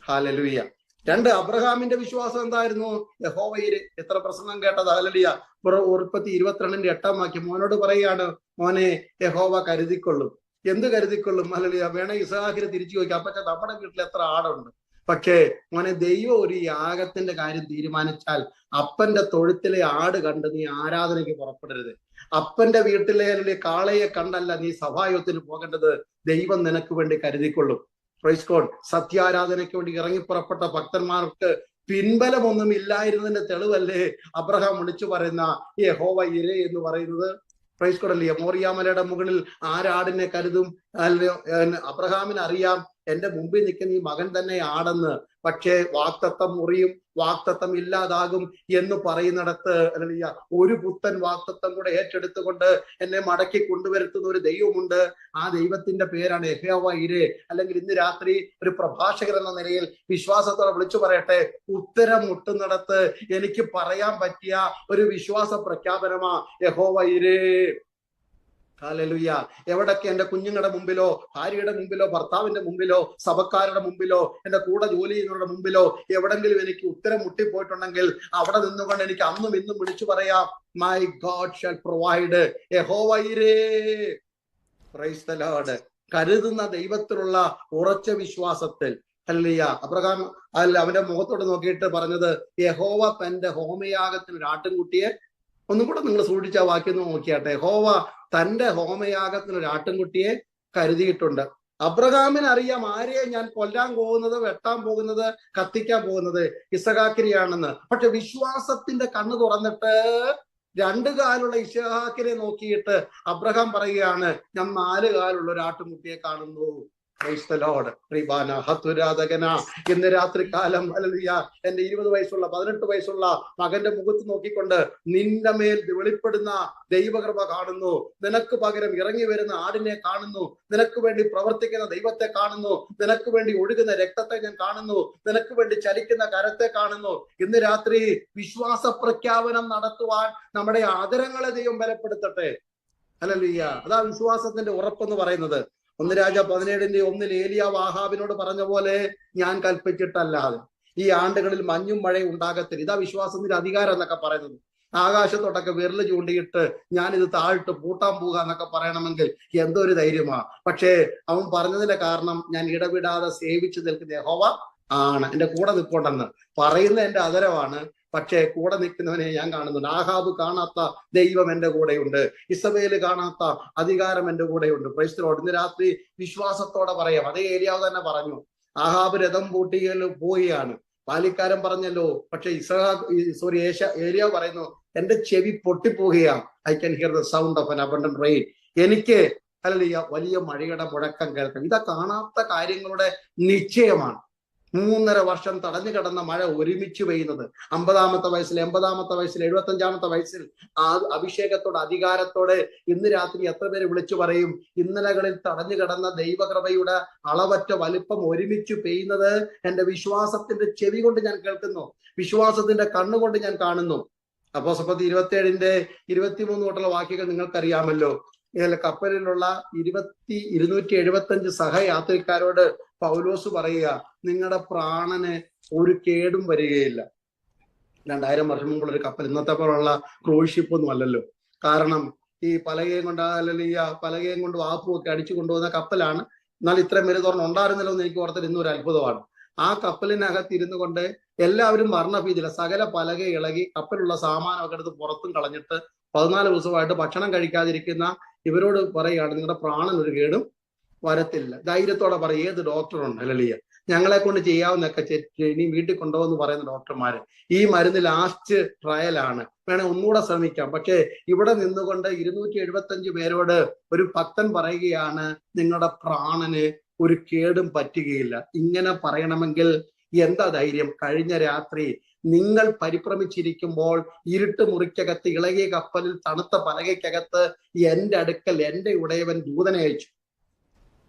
ഹല്ലേലൂയ. രണ്ട്, അബ്രഹാമിന്റെ വിശ്വാസം എന്തായിരുന്നു? യഹോവയില്. എത്ര പ്രസംഗം കേട്ടത്. ഹല്ലേലൂയ. ഉൽപ്പത്തി 22:8 വാക്യം മോനോട് പറയാണ്, മോനെ യഹോവ കരുതിക്കൊള്ളും. എന്ത് കരുതിക്കൊള്ളും? ഹല്ലേലൂയ. വേണേ ഇസ്ഹാക്കിനെ തിരിച്ചു ചോദിക്കാം, അപ്പച്ച നമ്മുടെ വീട്ടിൽ എത്ര ആടുണ്ട്? പക്ഷേ മോനെ, ദൈവം ഒരു യാഗത്തിന്റെ കാര്യം തീരുമാനിച്ചാൽ അപ്പന്റെ തൊഴുത്തിലെ ആട് കണ്ട് നീ ആരാധനയ്ക്ക് പുറപ്പെടരുത്. അപ്പന്റെ വീട്ടിലെ കാളയെ കണ്ടല്ല നീ സഭായോഗത്തിന് പോകേണ്ടത്. ദൈവം നിനക്ക് വേണ്ടി കരുതിക്കൊള്ളും. Praise God. സത്യാരാധനയ്ക്ക് വേണ്ടി ഇറങ്ങി പുറപ്പെട്ട ഭക്തന്മാർക്ക് പിൻബലമൊന്നും ഇല്ലായിരുന്നതിന്റെ തെളിവല്ലേ അബ്രഹാം വിളിച്ചു പറയുന്ന യഹോവ ഇരേ എന്ന് പറയുന്നത്? പ്രൈസ് ഗോഡ് അല്ലേ? മോറിയാമലയുടെ മുകളിൽ ആരാടിനെ കരുതും? അബ്രഹാമിന് അറിയാം എന്റെ മുമ്പിൽ നിൽക്കുന്ന ഈ മകൻ തന്നെ ആടെന്ന്. പക്ഷേ വാക്തത്വം മുറിയും, വാക്തത്വം ഇല്ലാതാകും എന്ന് പറയുന്നിടത്ത് അല്ലെ ഒരു പുത്തൻ വാക്തത്വം കൂടെ ഏറ്റെടുത്തുകൊണ്ട് എന്നെ മടക്കി കൊണ്ടുവരുത്തുന്ന ഒരു ദൈവമുണ്ട്. ആ ദൈവത്തിന്റെ പേരാണ് യഹോവ ഇരേ. അല്ലെങ്കിൽ ഇന്ന് രാത്രി ഒരു പ്രഭാഷകൻ എന്ന നിലയിൽ വിശ്വാസത്തോടെ വിളിച്ചു പറയട്ടെ, ഉത്തരം മുട്ടുന്നിടത്ത് എനിക്ക് പറയാൻ പറ്റിയ ഒരു വിശ്വാസ പ്രഖ്യാപനമാ യഹോവ ഇരേ. ഹല്ലേലൂയ. എവിടൊക്കെ എന്റെ കുഞ്ഞുങ്ങളുടെ മുമ്പിലോ, ഭാര്യയുടെ മുമ്പിലോ, ഭർത്താവിന്റെ മുമ്പിലോ, സഭക്കാരുടെ മുമ്പിലോ, എന്റെ കൂടെ ജോലി ചെയ്യുന്നവരുടെ മുമ്പിലോ എവിടെങ്കിലും എനിക്ക് ഉത്തരം മുട്ടിപ്പോയിട്ടുണ്ടെങ്കിൽ അവിടെ നിന്നുകൊണ്ട് എനിക്ക് അന്നും ഇന്നും വിളിച്ചു പറയാം, മൈ ഗോഡ് ഷാൽ പ്രൊവൈഡ്. യഹോവ ഇരേ. Price the Lord. കരുതുന്ന ദൈവത്തിലുള്ള ഉറച്ച വിശ്വാസത്തിൽ. ഹല്ലേലൂയ. അബ്രഹാം അവന്റെ മുഖത്തോട് നോക്കിയിട്ട് പറഞ്ഞത്, യഹോവ തന്റെ ഹോമയാഗത്തിന് ഒരു ആട്ടിൻകുട്ടിയെ, ഒന്നും കൂടെ നിങ്ങൾ സൂക്ഷിച്ച വാക്യം നോക്കിയാട്ടെ. യഹോവ തന്റെ ഹോമയാഗത്തിന് ഒരു ആട്ടിൻകുട്ടിയെ കരുതിയിട്ടുണ്ട്. അബ്രഹാമിന് അറിയാം ആരെയെ ഞാൻ കൊല്ലാൻ പോകുന്നത്, വെട്ടാൻ പോകുന്നത്, കത്തിക്കാൻ പോകുന്നത് ഇസഹാക്കിനെയാണെന്ന്. പക്ഷെ വിശ്വാസത്തിന്റെ കണ്ണ് തുറന്നിട്ട് 2 കാലുള്ള ഇസഹാക്കിനെ നോക്കിയിട്ട് അബ്രഹാം പറയുകയാണ്, ഞാൻ 4 കാലുള്ള ഒരു ആട്ടിൻകുട്ടിയെ കാണുന്നു. Price the Lord. ഇന്ന് രാത്രികാലം ഹല്ലേലൂയ എന്റെ 20 വയസ്സുള്ള 18 വയസ്സുള്ള മകന്റെ മുഖത്ത് നോക്കിക്കൊണ്ട് നിന്റെ മേൽ വെളിപ്പെടുന്ന ദൈവകൃപ കാണുന്നു. നിനക്ക് പകരം ഇറങ്ങി വരുന്ന ആടിനെ കാണുന്നു. നിനക്ക് വേണ്ടി പ്രവർത്തിക്കുന്ന ദൈവത്തെ കാണുന്നു. നിനക്ക് വേണ്ടി ഒഴുകുന്ന രക്തത്തെ ഞാൻ കാണുന്നു. നിനക്ക് വേണ്ടി ചലിക്കുന്ന കരത്തെ കാണുന്നു. ഇന്ന് രാത്രി വിശ്വാസ പ്രഖ്യാപനം നടത്തുവാൻ നമ്മുടെ ആദരങ്ങളെ ദൈവം ബലപ്പെടുത്തട്ടെ. ഹല്ലേലൂയ. അതാ വിശ്വാസത്തിന്റെ ഉറപ്പെന്ന് പറയുന്നത്. 1 രാജ 17:1 ഏലിയാവ് ആഹാബിനോട് പറഞ്ഞ പോലെ, ഞാൻ കൽപ്പിച്ചിട്ടല്ലാതെ ഈ ആണ്ടുകളിൽ മഞ്ഞും മഴയും ഉണ്ടാകത്തില്ല. ഇതാ വിശ്വാസത്തിന്റെ അധികാരം എന്നൊക്കെ പറയുന്നത്. ആകാശത്തോട്ടൊക്കെ വിരല് ചൂണ്ടിയിട്ട് ഞാൻ ഇത് താഴ്ത്ത് പൂട്ടാൻ പോകുക എന്നൊക്കെ പറയണമെങ്കിൽ എന്തൊരു ധൈര്യമാ. പക്ഷേ അവൻ പറഞ്ഞതിന്റെ കാരണം, ഞാൻ ഇടവിടാതെ സേവിച്ചു നിൽക്കുന്ന യഹോവ ആണ്, എന്റെ കൂടെ നിൽപ്പുണ്ടെന്ന് പറയുന്ന എന്റെ ആദരവാണ്. പക്ഷേ കൂടെ നിൽക്കുന്നവനെ ഞാൻ കാണുന്നുണ്ട്. ആഹാബ് കാണാത്ത ദൈവം എന്റെ കൂടെയുണ്ട്. ഇസബേല് കാണാത്ത അധികാരം എന്റെ കൂടെയുണ്ട്. Price the Lord. ഇന്ന് രാത്രി വിശ്വാസത്തോടെ പറയാം. അതേ ഏലിയാവ് തന്നെ പറഞ്ഞു. ആഹാബ് രഥം പൂട്ടിയിൽ പോവുകയാണ്. ബാലിക്കാരൻ പറഞ്ഞല്ലോ. പക്ഷെ ഏലിയാവ് പറയുന്നു, എന്റെ ചെവി പൊട്ടിപ്പോവുകയാണ്. I can hear the sound of an abundant rain. എനിക്ക് ഹല്ലേലൂയ വലിയ മഴയുടെ മുഴക്കം കേൾക്കാം. ഇതാ കാണാത്ത കാര്യങ്ങളുടെ നിശ്ചയമാണ്. 3.5 വർഷം തടഞ്ഞു കിടന്ന മഴ ഒരുമിച്ച് പെയ്യുന്നത്. 50-ാമത്തെ വയസ്സിൽ, 80-ാമത്തെ വയസ്സിൽ, 75-ാമത്തെ വയസ്സിൽ ആ അഭിഷേകത്തോടെ, അധികാരത്തോടെ ഇന്ന് രാത്രി എത്ര പേര് വിളിച്ചു പറയും, ഇന്നലകളിൽ തടഞ്ഞു കിടന്ന ദൈവകൃപയുടെ അളവറ്റ വലിപ്പം ഒരുമിച്ച് പെയ്യുന്നത് എന്റെ വിശ്വാസത്തിന്റെ ചെവി കൊണ്ട് ഞാൻ കേൾക്കുന്നു, വിശ്വാസത്തിന്റെ കണ്ണുകൊണ്ട് ഞാൻ കാണുന്നു. അപ്പോസ്തലപ്രവൃത്തി 27:23 തൊട്ടുള്ള വാക്യങ്ങൾ നിങ്ങൾക്കറിയാമല്ലോ. കപ്പലിലുള്ള 275 സഹയാത്രിക്കാരോട് പൗലോസ് പറയുക, നിങ്ങളുടെ പ്രാണന് ഒരു കേടും വരികയില്ല. 2000 വർഷം മുമ്പുള്ള ഒരു കപ്പൽ, ഇന്നത്തെ പോലുള്ള ക്രൂസ് ഷിപ്പ് ഒന്നും അല്ലല്ലോ. കാരണം ഈ പലകയും കൊണ്ട് പലകയും കൊണ്ട് വാപ്പും ഒക്കെ അടിച്ചു കൊണ്ടുപോകുന്ന കപ്പലാണ്. എന്നാൽ ഇത്രയും പേര് തുറന്ന് ഉണ്ടായിരുന്നല്ലോ എന്ന് എനിക്ക് ഓർത്തിട്ട് ഇന്നൊരു അത്ഭുതമാണ്. ആ കപ്പലിനകത്ത് ഇരുന്നു കൊണ്ട് എല്ലാവരും മരണഭീതിയില്ല. സകല പലക ഇളകി കപ്പലുള്ള സാമാനമൊക്കെ എടുത്ത് പുറത്തും കളഞ്ഞിട്ട് 14 ദിവസമായിട്ട് ഭക്ഷണം കഴിക്കാതിരിക്കുന്ന ഇവരോട് പറയുകയാണ്, നിങ്ങളുടെ പ്രാണൻ ഒരു കേടും വരത്തില്ല. ധൈര്യത്തോടെ പറയും. ഏത് ഡോക്ടറുണ്ട് ഹല്ലേലൂയ, ഞങ്ങളെ കൊണ്ട് ചെയ്യാവുന്നൊക്കെ ഇനി വീട്ടിൽ കൊണ്ടുപോകുമെന്ന് പറയുന്ന ഡോക്ടർമാര്, ഈ മരുന്ന് ലാസ്റ്റ് ട്രയലാണ്, വേണേ ഒന്നുകൂടെ ശ്രമിക്കാം. പക്ഷേ ഇവിടെ നിന്നുകൊണ്ട് 275 പേരോട് ഒരു ഭക്തൻ പറയുകയാണ്, നിങ്ങളുടെ പ്രാണന് ഒരു കേടും പറ്റുകയില്ല. ഇങ്ങനെ പറയണമെങ്കിൽ എന്താ ധൈര്യം? കഴിഞ്ഞ രാത്രി നിങ്ങൾ പരിഭ്രമിച്ചിരിക്കുമ്പോൾ ഇരുട്ട് മുറിക്കകത്ത് ഇളകിയ കപ്പലിൽ തണുത്ത പലകയ്ക്കകത്ത് എന്റെ അടുക്കൽ എന്റെ ഉടയവൻ ദൂതനെ അയച്ചു.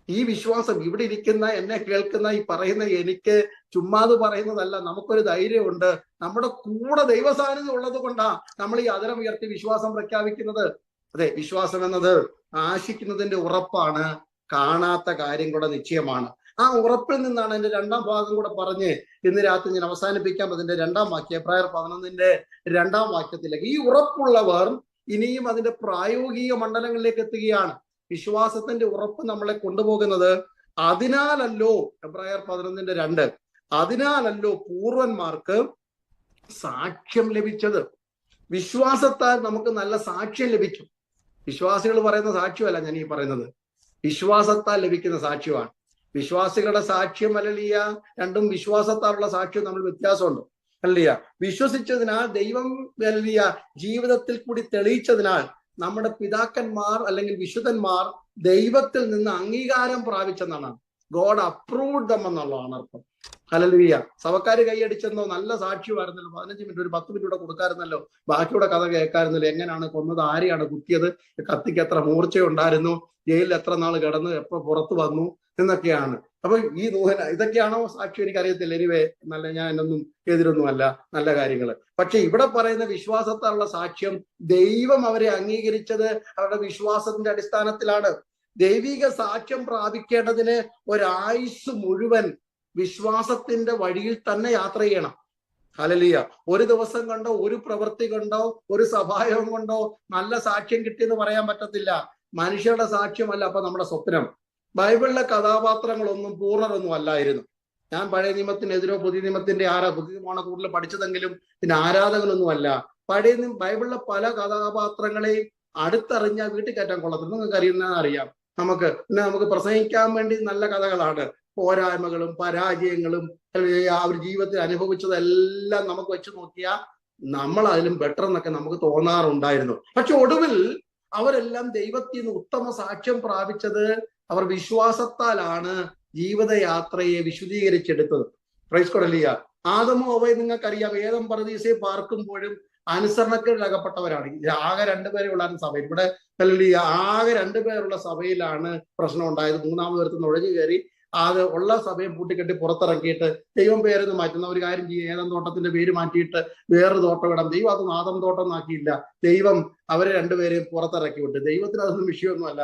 ഈ വിശ്വാസം ഇവിടെ ഇരിക്കുന്ന, എന്നെ കേൾക്കുന്ന, ഈ പറയുന്ന എനിക്ക് ചുമ്മാത് പറയുന്നതല്ല. നമുക്കൊരു ധൈര്യമുണ്ട്. നമ്മുടെ കൂടെ ദൈവസാന്നിധ്യം ഉള്ളത് കൊണ്ടാ നമ്മൾ ഈ അതിരം ഉയർത്തി വിശ്വാസം പ്രഖ്യാപിക്കുന്നത്. അതെ, വിശ്വാസം എന്നത് ആശിക്കുന്നതിന്റെ ഉറപ്പാണ്, കാണാത്ത കാര്യം കൂടെ നിശ്ചയമാണ്. ആ ഉറപ്പിൽ നിന്നാണ് എന്റെ രണ്ടാം ഭാഗം കൂടെ പറഞ്ഞ് ഇന്ന് രാത്രി ഞാൻ അവസാനിപ്പിക്കാം. അതിന്റെ 2-ാം വാക്യം, എബ്രായർ 11-ന്റെ 2-ാം വാക്യത്തിലേക്ക്. ഈ ഉറപ്പുള്ളവർ ഇനിയും അതിന്റെ പ്രായോഗിക മണ്ഡലങ്ങളിലേക്ക് എത്തുകയാണ്. വിശ്വാസത്തിന്റെ ഉറപ്പ് നമ്മളെ കൊണ്ടുപോകുന്നത്. അതിനാലല്ലോ, എബ്രായർ 11-ന്റെ 2, അതിനാലല്ലോ പൂർവന്മാർക്ക് സാക്ഷ്യം ലഭിച്ചത്. വിശ്വാസത്താൽ നമുക്ക് നല്ല സാക്ഷ്യം ലഭിക്കും. വിശ്വാസികൾ പറയുന്ന സാക്ഷ്യമല്ല ഞാൻ ഈ പറയുന്നത്, വിശ്വാസത്താൽ ലഭിക്കുന്ന സാക്ഷ്യമാണ്. വിശ്വാസികളുടെ സാക്ഷ്യം ഹല്ലേലൂയ, രണ്ടും വിശ്വാസത്താലുള്ള സാക്ഷ്യവും തമ്മിൽ വ്യത്യാസമുണ്ട്. ഹല്ലേലൂയ, വിശ്വസിച്ചതിനാൽ ദൈവം ഹല്ലേലൂയ ജീവിതത്തിൽ കൂടി തെളിയിച്ചതിനാൽ നമ്മുടെ പിതാക്കന്മാർ അല്ലെങ്കിൽ വിശുദ്ധന്മാർ ദൈവത്തിൽ നിന്ന് അംഗീകാരം പ്രാപിച്ചെന്നാണ്. ഗോഡ് അപ്രൂവ്ഡ് ദം എന്നുള്ളതാണ് അർത്ഥം. ഹല്ലേലൂയ. സഭക്കാര് കൈയടിച്ചെന്നോ, നല്ല സാക്ഷ്യമായിരുന്നല്ലോ, 15 മിനിറ്റ് ഒരു 10 മിനിറ്റ് കൂടെ കൊടുക്കാറുന്നല്ലോ, ബാക്കിയുടെ കഥ കേൾക്കാറുന്നല്ലോ, എങ്ങനെയാണ് കൊന്നത്, ആരെയാണ് കുത്തിയത്, കത്തിക്ക് എത്ര മൂർച്ചയുണ്ടായിരുന്നു, ജയിലിൽ എത്ര നാൾ കിടന്നു, എപ്പോ പുറത്തു വന്നു എന്നൊക്കെയാണ്. അപ്പൊ ഈ ഇതൊക്കെയാണോ സാക്ഷ്യം? എനിക്കറിയത്തില്ല. എനിവേ, നല്ല, ഞാൻ എന്നൊന്നും എതിരൊന്നുമല്ല, നല്ല കാര്യങ്ങൾ. പക്ഷെ ഇവിടെ പറയുന്ന വിശ്വാസത്താലുള്ള സാക്ഷ്യം, ദൈവം അവരെ അംഗീകരിച്ചത് അവരുടെ വിശ്വാസത്തിന്റെ അടിസ്ഥാനത്തിലാണ്. ദൈവിക സാക്ഷ്യം പ്രാപിക്കേണ്ടതിന് ഒരായുസ് മുഴുവൻ വിശ്വാസത്തിന്റെ വഴിയിൽ തന്നെ യാത്ര ചെയ്യണം. ഹല്ലേലൂയ. ഒരു ദിവസം കൊണ്ടോ, ഒരു പ്രവൃത്തി കൊണ്ടോ, ഒരു സഭായോഗം കൊണ്ടോ നല്ല സാക്ഷ്യം കിട്ടിയെന്ന് പറയാൻ പറ്റത്തില്ല. മനുഷ്യരുടെ സാക്ഷ്യമല്ല അപ്പൊ നമ്മുടെ സ്വപ്നം. ബൈബിളിലെ കഥാപാത്രങ്ങളൊന്നും പൂർണ്ണരൊന്നും അല്ലായിരുന്നു. ഞാൻ പഴയ നിയമത്തിനെതിരോ പുതിയ നിയമത്തിന്റെ പുതിയ നിയമമാണ് കൂടുതൽ പഠിച്ചതെങ്കിലും പിന്നെ ആരാധകനൊന്നും അല്ല. ബൈബിളിലെ പല കഥാപാത്രങ്ങളെയും അടുത്തറിഞ്ഞാൽ വീട്ടിൽ കയറ്റാൻ കൊള്ളത്തില്ല. നിങ്ങൾക്ക് അറിയാം. നമുക്ക് പ്രസംഗിക്കാൻ വേണ്ടി നല്ല കഥകളാണ്. പോരായ്മകളും പരാജയങ്ങളും അവർ ജീവിതത്തിൽ അനുഭവിച്ചതെല്ലാം നമുക്ക് വെച്ച് നോക്കിയാൽ നമ്മൾ അതിലും ബെറ്റർ എന്നൊക്കെ നമുക്ക് തോന്നാറുണ്ടായിരുന്നു. പക്ഷെ ഒടുവിൽ അവരെല്ലാം ദൈവത്തിൽ നിന്ന് ഉത്തമ സാക്ഷ്യം പ്രാപിച്ചത് അവർ വിശ്വാസത്താലാണ് ജീവിതയാത്രയെ വിശുദ്ധീകരിച്ചെടുത്തത്. Praise God. ഹല്ലേലൂയ. ആദമും ഹവ്വയും നിങ്ങൾക്കറിയാം, ഏദൻ പറുദീസയിൽ പാർക്കുമ്പോഴും അനുസരണക്കേടിലകപ്പെട്ടവരാണ്. ആകെ 2 പേരെ ഉള്ളായിരുന്നു സഭയിൽ. ഇവിടെ ഹല്ലേലൂയ ആകെ 2 പേരുള്ള സഭയിലാണ് പ്രശ്നം ഉണ്ടായത്. 3-ാമത് ഒരുത്തൻ നുഴഞ്ഞു കയറി അത് ഉള്ള സഭയും പൂട്ടിക്കെട്ടി പുറത്തിറക്കിയിട്ട് ദൈവം പേരൊന്നും മാറ്റുന്ന ഒരു കാര്യം ചെയ്യും, ഏദൻ തോട്ടത്തിന്റെ പേര് മാറ്റിയിട്ട് വേറൊരു തോട്ടം ഇടാം. ദൈവം അത് ആദം തോട്ടം ആക്കിയില്ല. ദൈവം അവരെ 2 പേരെയും പുറത്തിറക്കി വിട്ടു. ദൈവത്തിന് അതൊന്നും വിഷയമൊന്നുമല്ല.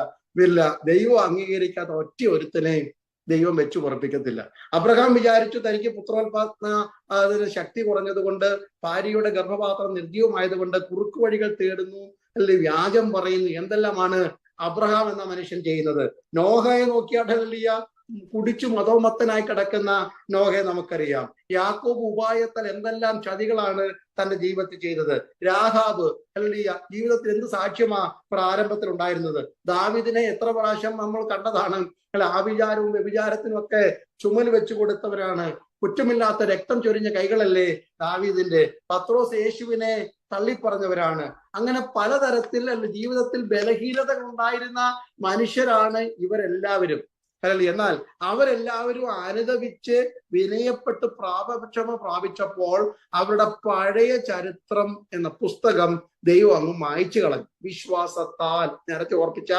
ദൈവം അംഗീകരിക്കാത്ത ഒറ്റ ഒരുത്തനെയും ദൈവം വെച്ചു പൊറപ്പിക്കത്തില്ല. അബ്രഹാം വിചാരിച്ചു തനിക്ക് പുത്രോത്പാദന ശക്തി കുറഞ്ഞത് കൊണ്ട്, ഭാര്യയുടെ ഗർഭപാത്രം നിർജ്ജീവമായതുകൊണ്ട് കുറുക്കു വഴികൾ തേടുന്നു, അല്ലെങ്കിൽ വ്യാജം പറയുന്നു. എന്തെല്ലാമാണ് അബ്രഹാം എന്ന മനുഷ്യൻ ചെയ്യുന്നത്? നോഹയെ നോക്കിയാൽ ഹല്ലേലൂയ കുടിച്ചു മതോമത്തനായി കിടക്കുന്ന നോഹയെ നമുക്കറിയാം. യാക്കോബ് ഉപായത്താൽ എന്തെല്ലാം ചതികളാണ് തന്റെ ജീവിതത്തിൽ ചെയ്തത്. രാഹാബ് ഹല്ലേലൂയ ജീവിതത്തിൽ എന്ത് സാക്ഷ്യമാ പ്രാരംഭത്തിൽ ഉണ്ടായിരുന്നത്. ദാവീദിനെ എത്ര പ്രാവശ്യം നമ്മൾ കണ്ടതാണ്. ആവിചാരവും വ്യഭിചാരത്തിനും ഒക്കെ ചുമൽ വെച്ചു കൊടുത്തവരാണ്. കുറ്റമില്ലാത്ത രക്തം ചൊരിഞ്ഞ കൈകളല്ലേ ദാവീദിന്റെ. പത്രോസ് യേശുവിനെ തള്ളിപ്പറഞ്ഞവരാണ്. അങ്ങനെ പലതരത്തിൽ ജീവിതത്തിൽ ബലഹീനതകൾ ഉണ്ടായിരുന്ന മനുഷ്യരാണ് ഇവരെല്ലാവരും. എന്നാൽ അവരെല്ലാവരും അനുദപിച്ച് വിനയപ്പെട്ട് പാപക്ഷമ പ്രാപിച്ചപ്പോൾ അവരുടെ പഴയ ചരിത്രം എന്ന പുസ്തകം ദൈവം അങ്ങ് മായ്ച്ചു കളഞ്ഞു. വിശ്വാസത്താൽ, നേരത്തെ ഓർപ്പിച്ച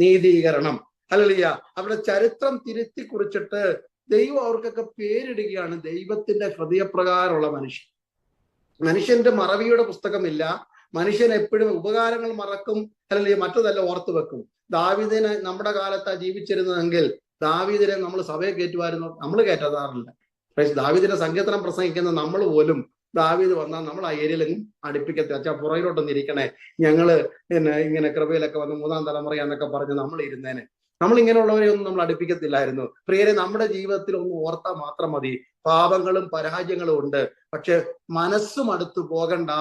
നീതീകരണം. ഹല്ലേലൂയ. അവരുടെ ചരിത്രം തിരുത്തി കുറിച്ചിട്ട് ദൈവം അവർക്കൊക്കെ പേരിടുകയാണ് ദൈവത്തിന്റെ ഹൃദയപ്രകാരമുള്ള മനുഷ്യൻ. മനുഷ്യന്റെ മറവിയുടെ പുസ്തകമില്ല, മനുഷ്യൻ എപ്പോഴും ഉപകാരങ്ങൾ മറക്കും, അല്ലെങ്കിൽ മറ്റതല്ല ഓർത്തു വെക്കും. ദാവീദിനെ നമ്മുടെ കാലത്താ ജീവിച്ചിരുന്നതെങ്കിൽ ദാവീദിനെ നമ്മൾ സഭയെ കയറ്റുമായിരുന്നു, നമ്മൾ കയറ്റാറില്ല. ദാവീദിന്റെ സങ്കീർത്തനം പ്രസംഗിക്കുന്ന നമ്മൾ പോലും ദാവീദ് വന്നാൽ നമ്മൾ ആ ഏരിയയിലെങ്കിലും അടുപ്പിക്കത്തില്ല. അച്ഛാ പുറകിലോട്ടൊന്നും ഇരിക്കണേ, ഞങ്ങള് പിന്നെ ഇങ്ങനെ കൃപയിലൊക്കെ വന്ന് 3-ാം തലമുറയാന്നൊക്കെ പറഞ്ഞ് നമ്മൾ ഇരുന്നേനെ. നമ്മൾ ഇങ്ങനെയുള്ളവരെ ഒന്നും നമ്മൾ അടുപ്പിക്കത്തില്ലായിരുന്നു. പ്രിയരെ, നമ്മുടെ ജീവിതത്തിൽ ഒന്ന് ഓർത്താൽ മാത്രം മതി. പാപങ്ങളും പരാജയങ്ങളും ഉണ്ട്, പക്ഷെ മനസ്സും അടുത്ത് പോകണ്ട.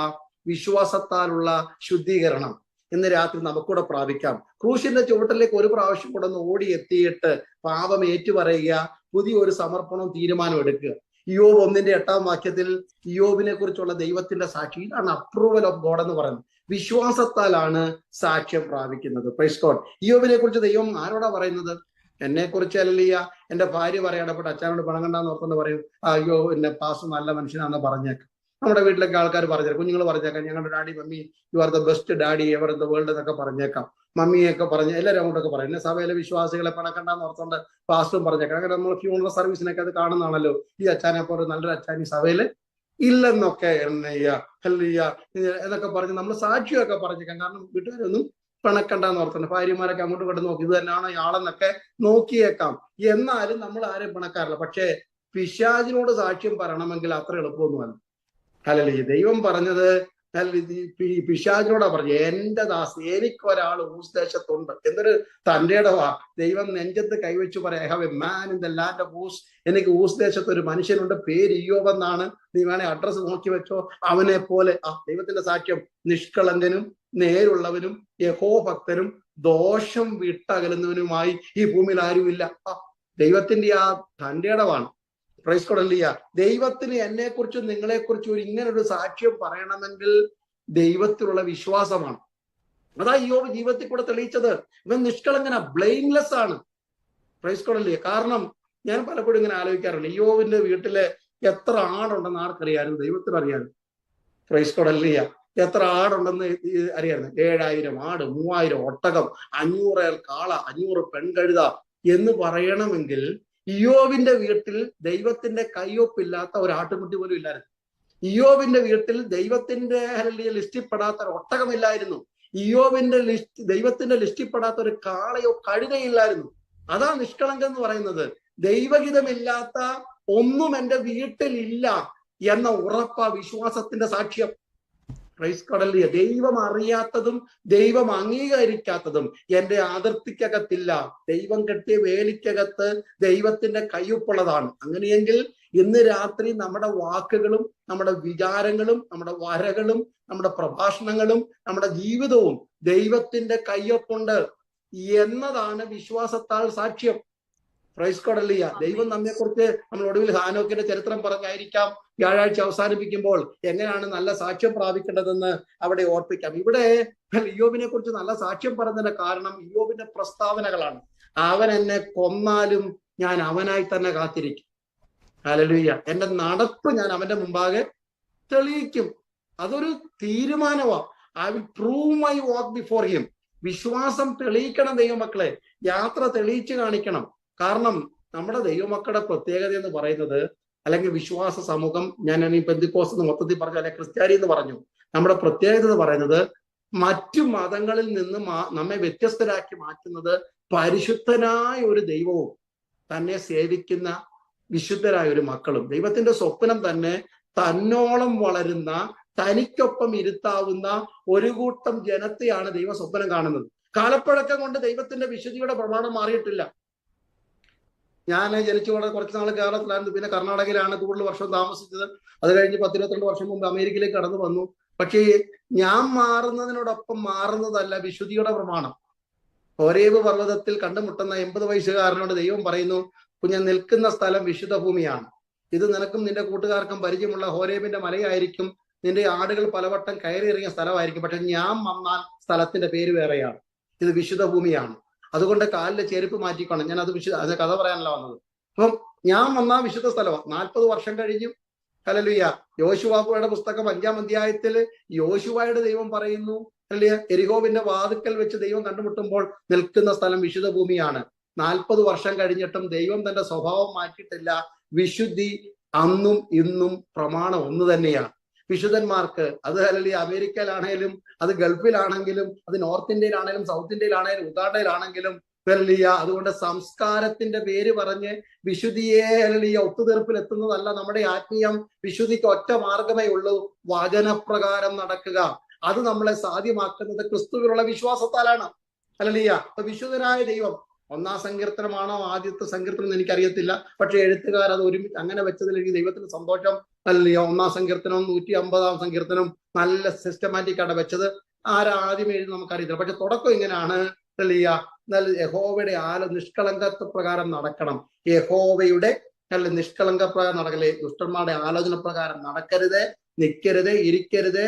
വിശ്വാസത്താലുള്ള ശുദ്ധീകരണം ഇന്ന് രാത്രി നമുക്കൂടെ പ്രാപിക്കാം. ക്രൂശിന്റെ ചുവട്ടിലേക്ക് ഒരു പ്രാവശ്യം കൂടെ ഒന്ന് ഓടി എത്തിയിട്ട് പാപം ഏറ്റുപറയുക, പുതിയൊരു സമർപ്പണവും തീരുമാനം എടുക്കുക. ഇയ്യോബ് 1:8 ഇയ്യോബിനെ കുറിച്ചുള്ള ദൈവത്തിന്റെ സാക്ഷി, ഇതാണ് അപ്രൂവൽ ഓഫ് ഗോഡ് എന്ന് പറയുന്നത്. വിശ്വാസത്താലാണ് സാക്ഷ്യം പ്രാപിക്കുന്നത്. Praise God. ഇയ്യോബിനെ കുറിച്ച് ദൈവം ആരോടാ പറയുന്നത്? എന്നെ കുറിച്ച് അല്ലല്ല, എന്റെ ഭാര്യ പറയാടപ്പെട്ട് അച്ഛനോട് പണം കണ്ടാന്ന് ഓർത്തെന്ന് പറയും, അയ്യോ എന്നെ പാസ് നല്ല മനുഷ്യനാന്ന് പറഞ്ഞേക്കാം. നമ്മുടെ വീട്ടിലൊക്കെ ആൾക്കാർ പറഞ്ഞേക്കാം, കുഞ്ഞുങ്ങൾ പറഞ്ഞേക്കാം, ഞങ്ങളുടെ daddy mummy you are the best daddy ever in the world എന്നൊക്കെ പറഞ്ഞേക്കാം. മമ്മിയൊക്കെ പറഞ്ഞ് എല്ലാവരും അങ്ങോട്ടൊക്കെ പറയും. എന്നെ സഭയിലെ വിശ്വാസികളെ പണക്കണ്ടാന്ന് ഓർത്തോണ്ട് പാസ്റ്റും പറഞ്ഞേക്കാം. അങ്ങനെ നമ്മൾ ഫ്യൂണറൽ സർവീസിനൊക്കെ അത് കാണുന്നതാണല്ലോ. ഈ അച്ഛനെ പോലെ നല്ലൊരു അച്ഛൻ ഈ സഭയില് ഇല്ലെന്നൊക്കെ എന്നൊക്കെ പറഞ്ഞ് നമ്മൾ സാക്ഷിയൊക്കെ പറഞ്ഞേക്കാം. കാരണം വീട്ടുകാരൊന്നും പിണക്കണ്ടെന്ന് ഓർത്തുണ്ട്. ഭാര്യമാരൊക്കെ അങ്ങോട്ട് കൊണ്ട് നോക്കി ഇത് തന്നെയാണോ ഇയാളെന്നൊക്കെ നോക്കിയേക്കാം. എന്നാലും നമ്മൾ ആരെയും പിണക്കാറില്ല. പക്ഷേ പിശാചിനോട് സാക്ഷ്യം പറയണമെങ്കിൽ അത്ര എളുപ്പമൊന്നുമല്ല. ഹല്ലേലൂയ. ദൈവം പറഞ്ഞത് പിശാചിനോടാ പറഞ്ഞു, എന്റെ ദാസ് എനിക്കൊരാൾ ഊസ്ദേശത്തുണ്ട്. എന്തൊരു തന്റെ ഇടവാ. ദൈവം നെഞ്ചത്ത് കൈവച്ചു പറയാം, I have a man in the land of Uz. എനിക്ക് ഊസ്ദേശത്ത് ഒരു മനുഷ്യനുണ്ട്, പേര് ഇയ്യോബ് എന്നാണ്. നീ വേണേ അഡ്രസ് നോക്കി വെച്ചോ. അവനെ പോലെ ദൈവത്തിന്റെ സാക്ഷ്യം, നിഷ്കളങ്കനും നേരുള്ളവനും യഹോഭക്തനും ദോഷം വിട്ടകലുന്നവനുമായി ഈ ഭൂമിയിൽ ആരുമില്ല. ദൈവത്തിന്റെ തന്റെ ഇടവാണ്. Price God. ഹല്ലേലൂയ. ദൈവത്തിന് എന്നെക്കുറിച്ചും നിങ്ങളെക്കുറിച്ചും ഇങ്ങനൊരു സാക്ഷ്യം പറയണമെങ്കിൽ ദൈവത്തിലുള്ള വിശ്വാസമാണ്. അതാ ഇയ്യോബ് ജീവിതത്തിൽ കൂടെ തെളിയിച്ചത്. ഇവൻ നിഷ്കളങ്കന, ബ്ലെയിംലെസ് ആണ്. Price God. ഹല്ലേലൂയ. കാരണം ഞാൻ പലപ്പോഴും ഇങ്ങനെ ആലോചിക്കാറുണ്ട്, ഇയ്യോബിന്റെ വീട്ടില് എത്ര ആടുണ്ടെന്ന് ആർക്കറിയായിരുന്നു? ദൈവത്തിന് അറിയായിരുന്നു. Price God. ഹല്ലേലൂയ. എത്ര ആടുണ്ടെന്ന് അറിയായിരുന്നു? 7000 ആട്, 3000 ഒട്ടകം, 500 കാള, 500 പെൺകഴുത എന്ന് പറയണമെങ്കിൽ ഇയ്യോബിന്റെ വീട്ടിൽ ദൈവത്തിന്റെ കയ്യൊപ്പില്ലാത്ത ഒരു ആട്ടുകുട്ടി പോലും ഇല്ലായിരുന്നു. ഇയ്യോബിന്റെ വീട്ടിൽ ദൈവത്തിന്റെ ലിസ്റ്റിൽപ്പെടാത്ത ഒരു ഒട്ടകമില്ലായിരുന്നു. ഇയ്യോബിന്റെ ദൈവത്തിന്റെ ലിസ്റ്റിൽപ്പെടാത്ത ഒരു കാളയോ കഴുതയില്ലായിരുന്നു. അതാ നിഷ്കളങ്കം എന്ന് പറയുന്നത്. ദൈവഹിതമില്ലാത്ത ഒന്നും എൻ്റെ വീട്ടിൽ ഇല്ല എന്ന ഉറപ്പാ വിശ്വാസത്തിന്റെ സാക്ഷ്യം. Price God. ഹല്ലേലൂയ. ദൈവം അറിയാത്തതും ദൈവം അംഗീകരിക്കാത്തതും എൻ്റെ അതിർത്തിക്കകത്തില്ല. ദൈവം കെട്ടിയ വേലിക്കകത്ത് ദൈവത്തിന്റെ കയ്യൊപ്പുള്ളതാണ്. അങ്ങനെയെങ്കിൽ ഇന്ന് രാത്രി നമ്മുടെ വാക്കുകളും നമ്മുടെ വിചാരങ്ങളും നമ്മുടെ വരകളും നമ്മുടെ പ്രഭാഷണങ്ങളും നമ്മുടെ ജീവിതവും ദൈവത്തിന്റെ കയ്യൊപ്പുണ്ട് എന്നതാണ് വിശ്വാസത്താൽ സാക്ഷ്യം. Price God. ഹല്ലേലൂയ. ദൈവം നമ്മെക്കുറിച്ച് നമ്മൾ ഒടുവിൽ ഹാനോക്കിന്റെ ചരിത്രം പറഞ്ഞായിരിക്കാം വ്യാഴാഴ്ച അവസാനിപ്പിക്കുമ്പോൾ എങ്ങനെയാണ് നല്ല സാക്ഷ്യം പ്രാപിക്കേണ്ടതെന്ന് അവിടെ ഓർപ്പിക്കാം. ഇവിടെ ഇയ്യോബിനെ കുറിച്ച് നല്ല സാക്ഷ്യം പറഞ്ഞതിന്റെ കാരണം ഇയ്യോബിന്റെ പ്രസ്താവനകളാണ്. അവൻ എന്നെ കൊന്നാലും ഞാൻ അവനായി തന്നെ കാത്തിരിക്കും. ഹല്ലേലൂയ. എന്റെ നടപ്പ് ഞാൻ അവന്റെ മുമ്പാകെ തെളിയിക്കും. അതൊരു തീരുമാനമാണ്. I will prove my walk before him. വിശ്വാസം തെളിയിക്കണം ദൈവമക്കളെ. യാത്ര തെളിയിച്ചു കാണിക്കണം. കാരണം നമ്മുടെ ദൈവമക്കളുടെ പ്രത്യേകത എന്ന് പറയുന്നത്, അല്ലെങ്കിൽ വിശ്വാസ സമൂഹം, ഞാൻ ഈ പെന്തിക്കോസ് എന്ന് മൊത്തത്തിൽ പറഞ്ഞു, അല്ലെങ്കിൽ ക്രിസ്ത്യാനി എന്ന് പറഞ്ഞു, നമ്മുടെ പ്രത്യേകത എന്ന് പറയുന്നത് മറ്റു മതങ്ങളിൽ നിന്ന് നമ്മെ വ്യത്യസ്തരാക്കി മാറ്റുന്നത് പരിശുദ്ധനായ ഒരു ദൈവവും തന്നെ സേവിക്കുന്ന വിശുദ്ധരായ ഒരു മക്കളും. ദൈവത്തിന്റെ സ്വപ്നം തന്നെ തന്നോളം വളരുന്ന, തനിക്കൊപ്പം ഇരുത്താവുന്ന ഒരു കൂട്ടം ജനത്തെയാണ് ദൈവ സ്വപ്നം കാണുന്നത്. കാലപ്പഴക്കം കൊണ്ട് ദൈവത്തിന്റെ വിശുദ്ധിയുടെ പ്രമാണം മാറിയിട്ടില്ല. ഞാൻ ജനിച്ചു വളരെ കുറച്ച് നാൾ കേരളത്തിലായിരുന്നു, പിന്നെ കർണാടകയിലാണ് കൂടുതൽ വർഷം താമസിച്ചത്. അത് കഴിഞ്ഞ് 10-22 വർഷം മുമ്പ് അമേരിക്കയിലേക്ക് കടന്നു വന്നു. പക്ഷേ ഞാൻ മാറുന്നതിനോടൊപ്പം മാറുന്നതല്ല വിശുദ്ധിയുടെ പ്രമാണം. ഹോരേബ് പർവ്വതത്തിൽ കണ്ടുമുട്ടുന്ന 80 വയസ്സുകാരനോട് ദൈവം പറയുന്നു, കുഞ്ഞൻ നിൽക്കുന്ന സ്ഥലം വിശുദ്ധ ഭൂമിയാണ്. ഇത് നിനക്കും നിന്റെ കൂട്ടുകാർക്കും പരിചയമുള്ള ഹോരേബിന്റെ മലയായിരിക്കും. നിന്റെ ആടുകൾ പലവട്ടം കയറിയിറങ്ങിയ സ്ഥലമായിരിക്കും. പക്ഷെ ഞാൻ വന്നാൽ സ്ഥലത്തിന്റെ പേര് വേറെയാണ്. ഇത് വിശുദ്ധ ഭൂമിയാണ്. അതുകൊണ്ട് കാലിലെ ചെരുപ്പ് മാറ്റിക്കണം. ഞാൻ അത് കഥ പറയാനല്ല വന്നത്. അപ്പം ഞാൻ വന്ന വിശുദ്ധ സ്ഥലമാണ്. 40 വർഷം കഴിഞ്ഞു. ഹല്ലേലൂയ. യോശുവയുടെ പുസ്തകം 5-ാം അധ്യായത്തിൽ യോശുവയുടെ ദൈവം പറയുന്നു, അല്ലേ, എരിഹോവിന്റെ വാതിക്കൽ വെച്ച് ദൈവം കണ്ടുമുട്ടുമ്പോൾ നിൽക്കുന്ന സ്ഥലം വിശുദ്ധ ഭൂമിയാണ്. 40 വർഷം കഴിഞ്ഞിട്ടും ദൈവം തന്റെ സ്വഭാവം മാറ്റിയിട്ടില്ല. വിശുദ്ധി അന്നും ഇന്നും പ്രമാണം ഒന്ന് തന്നെയാണ്. വിശുദ്ധന്മാർക്ക്, അത് അല്ലെങ്കിൽ അമേരിക്കയിലാണേലും, അത് ഗൾഫിലാണെങ്കിലും, അത് നോർത്ത് ഇന്ത്യയിലാണേലും, സൗത്ത് ഇന്ത്യയിലാണേലും, ഉഗാണ്ടയിലാണെങ്കിലും, അതുകൊണ്ട് സംസ്കാരത്തിന്റെ പേര് പറഞ്ഞ് വിശുദ്ധിയെ അല്ലെങ്കിൽ ഒത്തുതീർപ്പിൽ എത്തുന്നതല്ല നമ്മുടെ ആത്മീയം. വിശുദ്ധിക്ക് ഒറ്റ മാർഗമേ ഉള്ളൂ, വചനപ്രകാരം നടക്കുക. അത് നമ്മളെ സാധ്യമാക്കുന്നത് ക്രിസ്തുവിലുള്ള വിശ്വാസത്താലാണ്. അപ്പൊ വിശുദ്ധനായ ദൈവം, 1-ാം സങ്കീർത്തനമാണോ ആദ്യത്തെ സങ്കീർത്തനം എന്ന് എനിക്കറിയത്തില്ല, പക്ഷെ എഴുത്തുകാർ അത് ഒരുമിച്ച് അങ്ങനെ വെച്ചതിൽ എനിക്ക് ദൈവത്തിന് സന്തോഷം. 1-ാം സങ്കീർത്തനവും 150-ാം സങ്കീർത്തനവും നല്ല സിസ്റ്റമാറ്റിക് ആണ് വെച്ചത്. ആദ്യം എഴുതി നമുക്കറിയത്തില്ല, പക്ഷെ തുടക്കം ഇങ്ങനെയാണ്. യഹോവയുടെ നിഷ്കളങ്കത്വ പ്രകാരം നടക്കണം. യഹോവയുടെ നിഷ്കളങ്ക പ്രകാരം നടക്കലേ, ദുഷ്ടന്മാരുടെ ആലോചന പ്രകാരം നടക്കരുത്, നിൽക്കരുത്, ഇരിക്കരുത്,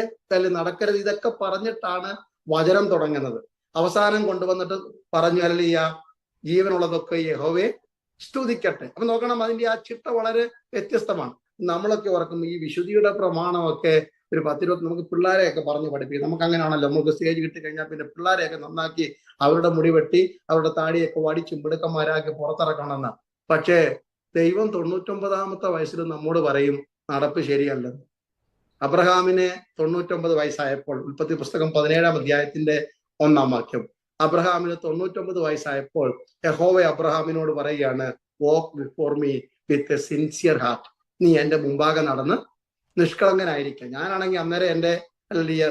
നടക്കരുത്. ഇതൊക്കെ പറഞ്ഞിട്ടാണ് വചനം തുടങ്ങുന്നത്. അവസാനം കൊണ്ടുവന്നിട്ട് പറഞ്ഞു ജീവനുള്ളതൊക്കെ യഹോവയെ സ്തുതിക്കട്ടെ. അപ്പൊ നോക്കണം, അതിന്റെ ആ ചിട്ട വളരെ വ്യത്യസ്തമാണ്. നമ്മളൊക്കെ ഓർക്കും ഈ വിശുദ്ധിയുടെ പ്രമാണമൊക്കെ ഒരു 10-20 നമുക്ക് പിള്ളേരെയൊക്കെ പറഞ്ഞു പഠിപ്പിക്കും. നമുക്ക് അങ്ങനെയാണല്ലോ, നമുക്ക് സ്റ്റേജ് കിട്ടി കഴിഞ്ഞാൽ പിന്നെ പിള്ളേരെയൊക്കെ നന്നാക്കി അവരുടെ മുടി വെട്ടി അവരുടെ താടിയൊക്കെ വടിച്ചും മിടുക്കന്മാരാക്കി പുറത്തിറക്കണമെന്ന്. പക്ഷേ ദൈവം 99-ാമത്തെ വയസ്സിൽ നമ്മോട് പറയും നടപ്പ് ശരിയല്ലെന്ന്. അബ്രഹാമിന് 99 വയസ്സായപ്പോൾ, ഉൽപ്പത്തി പുസ്തകം 17-ാം അധ്യായത്തിന്റെ 1-ാം വാക്യം, അബ്രഹാമിന് 99 വയസ്സായപ്പോൾ യഹോവ അബ്രഹാമിനോട് പറയുകയാണ്, walk before me with a sincere heart. നീ എന്റെ മുമ്പാകെ നടന്ന് നിഷ്കളങ്കനായിരിക്കാം. ഞാനാണെങ്കിൽ അന്നേരം എന്റെ